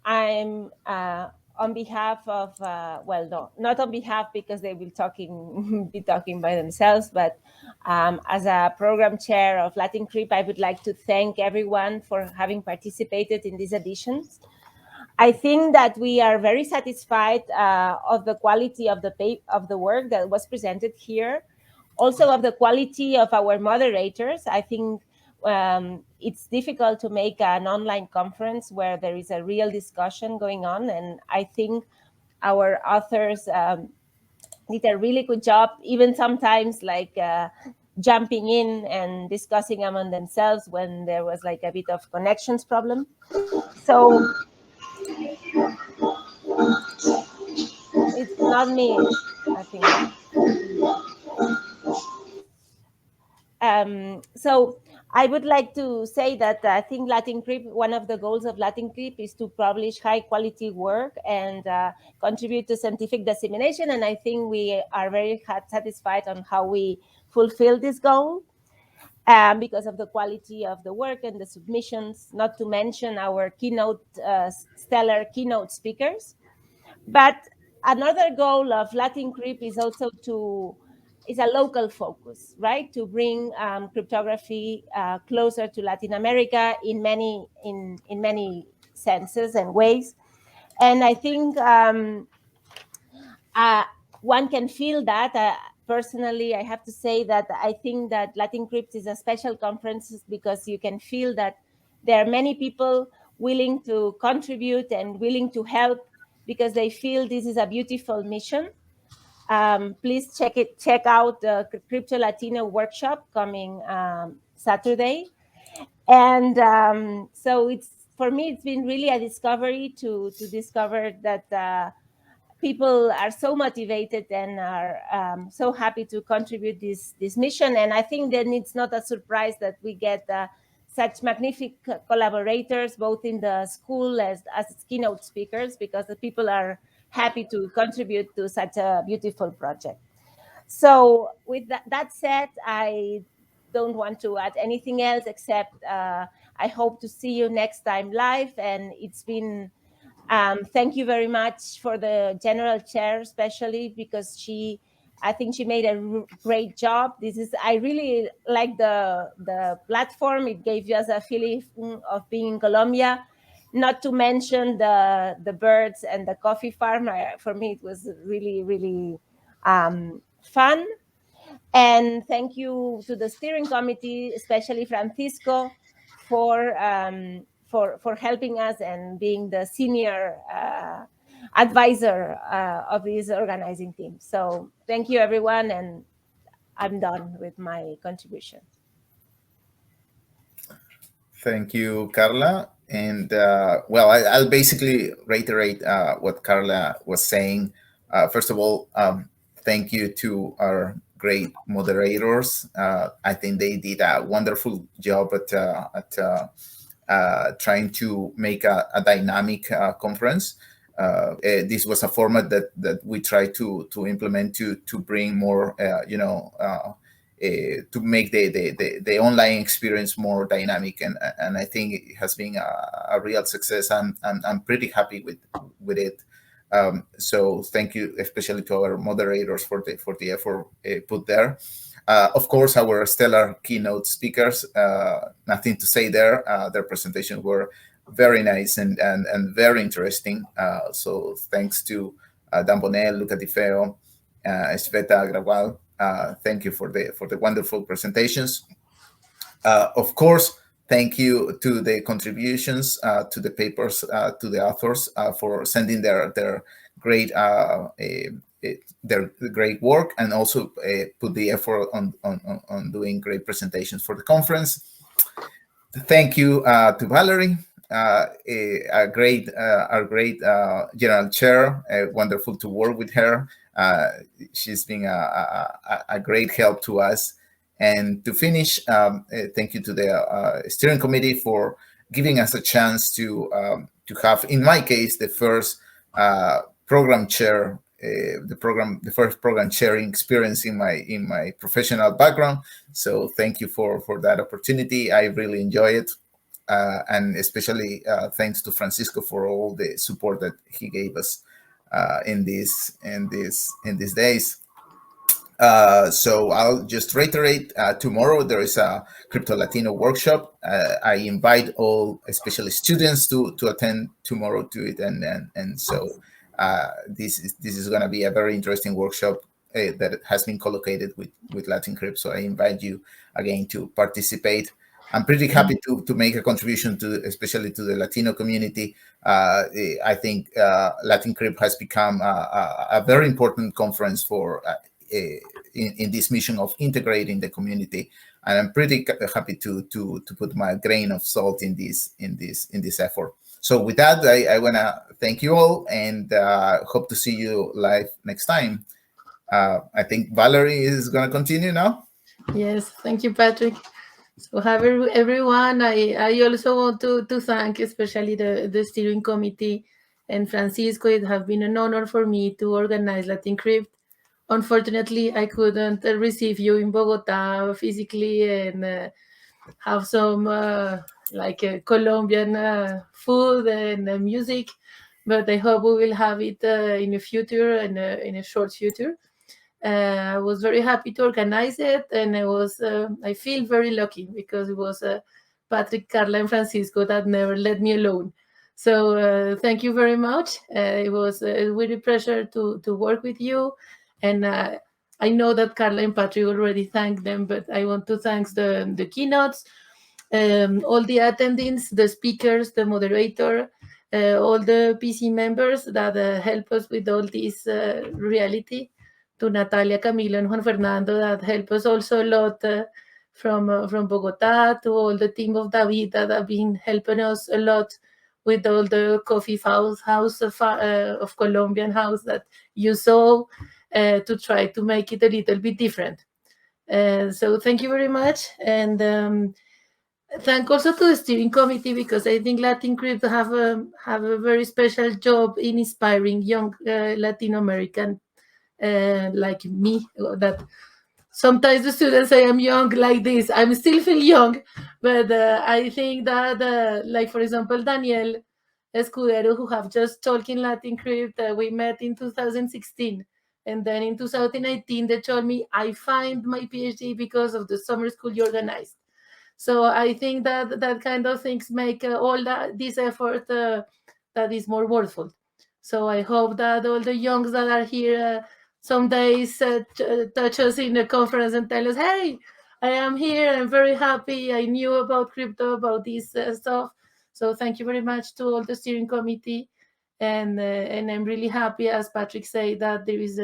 I'm on behalf of, well, no, not on behalf because they will be talking by themselves, but as a program chair of Latin Creep, I would like to thank everyone for having participated in these editions. I think that we are very satisfied of the quality of the work that was presented here. Also of the quality of our moderators. I think it's difficult to make an online conference where there is a real discussion going on. And I think our authors did a really good job, even sometimes like jumping in and discussing among themselves when there was like a bit of connections problem. So it's not me, I think. So I would like to say that I think Latin Creep, one of the goals of Latin Creep is to publish high quality work and contribute to scientific dissemination. And I think we are very satisfied on how we fulfill this goal because of the quality of the work and the submissions, not to mention our stellar keynote speakers. But another goal of Latin Creep is also is a local focus, right? To bring cryptography closer to Latin America in many senses and ways. And I think one can feel that. Personally, I have to say that I think that Latin Crypt is a special conference because you can feel that there are many people willing to contribute and willing to help because they feel this is a beautiful mission. Please check out the Crypto Latino workshop coming Saturday. And so for me, it's been really a discovery to discover that people are so motivated and are so happy to contribute this mission. And I think then it's not a surprise that we get such magnificent collaborators, both in the school as keynote speakers, because the people are happy to contribute to such a beautiful project. So with that said, I don't want to add anything else except I hope to see you next time live. And it's been thank you very much for the general chair, especially because I think she made a great job. I really like the platform. It gave us a feeling of being in Colombia, not to mention the birds and the coffee farm. For me, it was really, really fun. And thank you to the steering committee, especially Francisco, for helping us and being the senior advisor of this organizing team. So thank you, everyone, and I'm done with my contribution. Thank you, Carla. And well, I'll basically reiterate what Carla was saying. First of all, thank you to our great moderators. I think they did a wonderful job at trying to make a dynamic conference. This was a format that we tried to implement to bring more, to make the online experience more dynamic, and I think it has been a real success. I'm pretty happy with it. So thank you, especially to our moderators for the effort put there. Of course, our stellar keynote speakers, nothing to say there. Their presentations were very nice and very interesting. So thanks to Dan Bonel, Luca Di Feo, Sveta Agrawal. Thank you for the wonderful presentations. Of course, thank you to the contributions to the papers, to the authors for sending their great work, and also put the effort on doing great presentations for the conference. Thank you to Valerie, our great general chair. Wonderful to work with her. She's been a great help to us. And to finish, thank you to the steering committee for giving us a chance to have, in my case, the first program chair the first program sharing experience in my professional background. So thank you for that opportunity. I really enjoy it, and especially thanks to Francisco for all the support that he gave us in these days. So I'll just reiterate, tomorrow there is a Crypto Latino workshop. I invite all, especially students, to attend tomorrow to it, and so this is going to be a very interesting workshop that has been co-located with Latin Crypt. So I invite you again to participate. I'm pretty happy to make a contribution to, especially to the Latino community. I think Latin Crypt has become a very important conference for in this mission of integrating the community, and I'm pretty happy to put my grain of salt in this effort. So with that, I want to thank you all, and hope to see you live next time. I think Valerie is going to continue now. Yes, thank you, Patrick. So have everyone, I also want to thank especially the steering committee and Francisco. It has been an honor for me to organize Latin Crypt. Unfortunately, I couldn't receive you in Bogota physically and have some Colombian food and music, but I hope we will have it in the future and in a short future. I was very happy to organize it, and I feel very lucky because it was Patrick, Carla, and Francisco that never let me alone. So thank you very much. It was a really pleasure to work with you, and I know that Carla and Patrick already thanked them, but I want to thank the keynotes, all the attendings, the speakers, the moderator, all the PC members that help us with all this reality. To Natalia, Camilo, and Juan Fernando that help us also a lot from Bogota, to all the team of David that have been helping us a lot with all the coffee house of Colombian house that you saw to try to make it a little bit different. So thank you very much, and thank also to the steering committee, because I think Latin Crypt have a very special job in inspiring young Latin American like me, that sometimes the students say I'm young like this. I'm still feel young, but I think that like, for example, Daniel Escudero, who have just talked in Latin Crypt, we met in 2016, and then in 2018 they told me I find my PhD because of the summer school you organized. So I think that kind of things make all this effort that is more worthwhile. So I hope that all the youngs that are here some days touch us in the conference and tell us, hey, I am here, I'm very happy, I knew about crypto, about this stuff. So thank you very much to all the steering committee, and I'm really happy, as Patrick said, that there is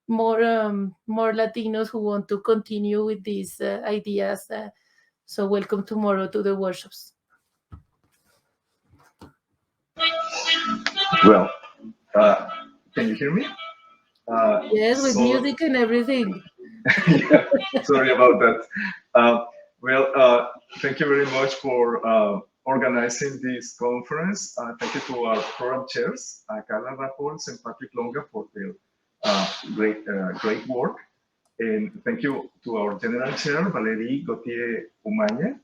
more Latinos who want to continue with these ideas. So welcome tomorrow to the workshops. Well, can you hear me? Yes, with music and everything. Yeah, sorry about that. Thank you very much for organizing this conference. Thank you to our program chairs, Carla Rapols and Patrick Longa, for their great work. And thank you to our general chair, Valerie Gautier Umaña,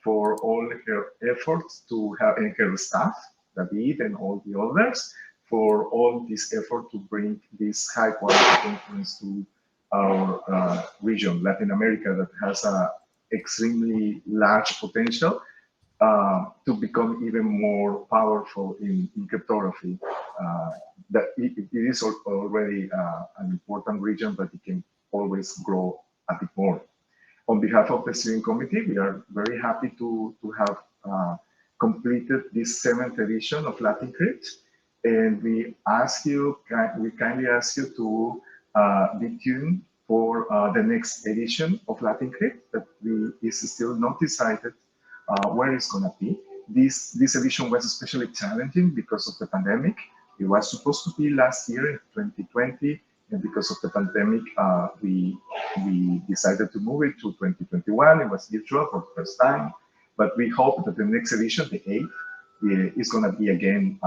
for all her efforts to have, and her staff, David and all the others, for all this effort to bring this high quality conference to our region, Latin America, that has a extremely large potential to become even more powerful in cryptography. That it is already an important region, but it can always grow a bit more. On behalf of the steering committee, we are very happy to have completed this 7th edition of Latin Crypt, and we kindly ask you to be tuned for the next edition of Latin Crypt that is still not decided where it's going to be. This edition was especially challenging because of the pandemic. It was supposed to be last year in 2020, and because of the pandemic, we decided to move it to 2021. It was virtual for the first time, but we hope that the next edition, the 8th, is going to be again,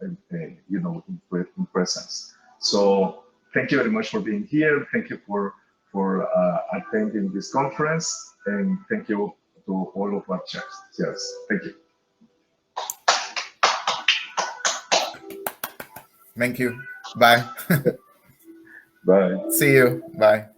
in presence. So thank you very much for being here. Thank you for attending this conference, and thank you to all of our chairs. Yes, thank you. Thank you. Bye. Bye. See you. Bye.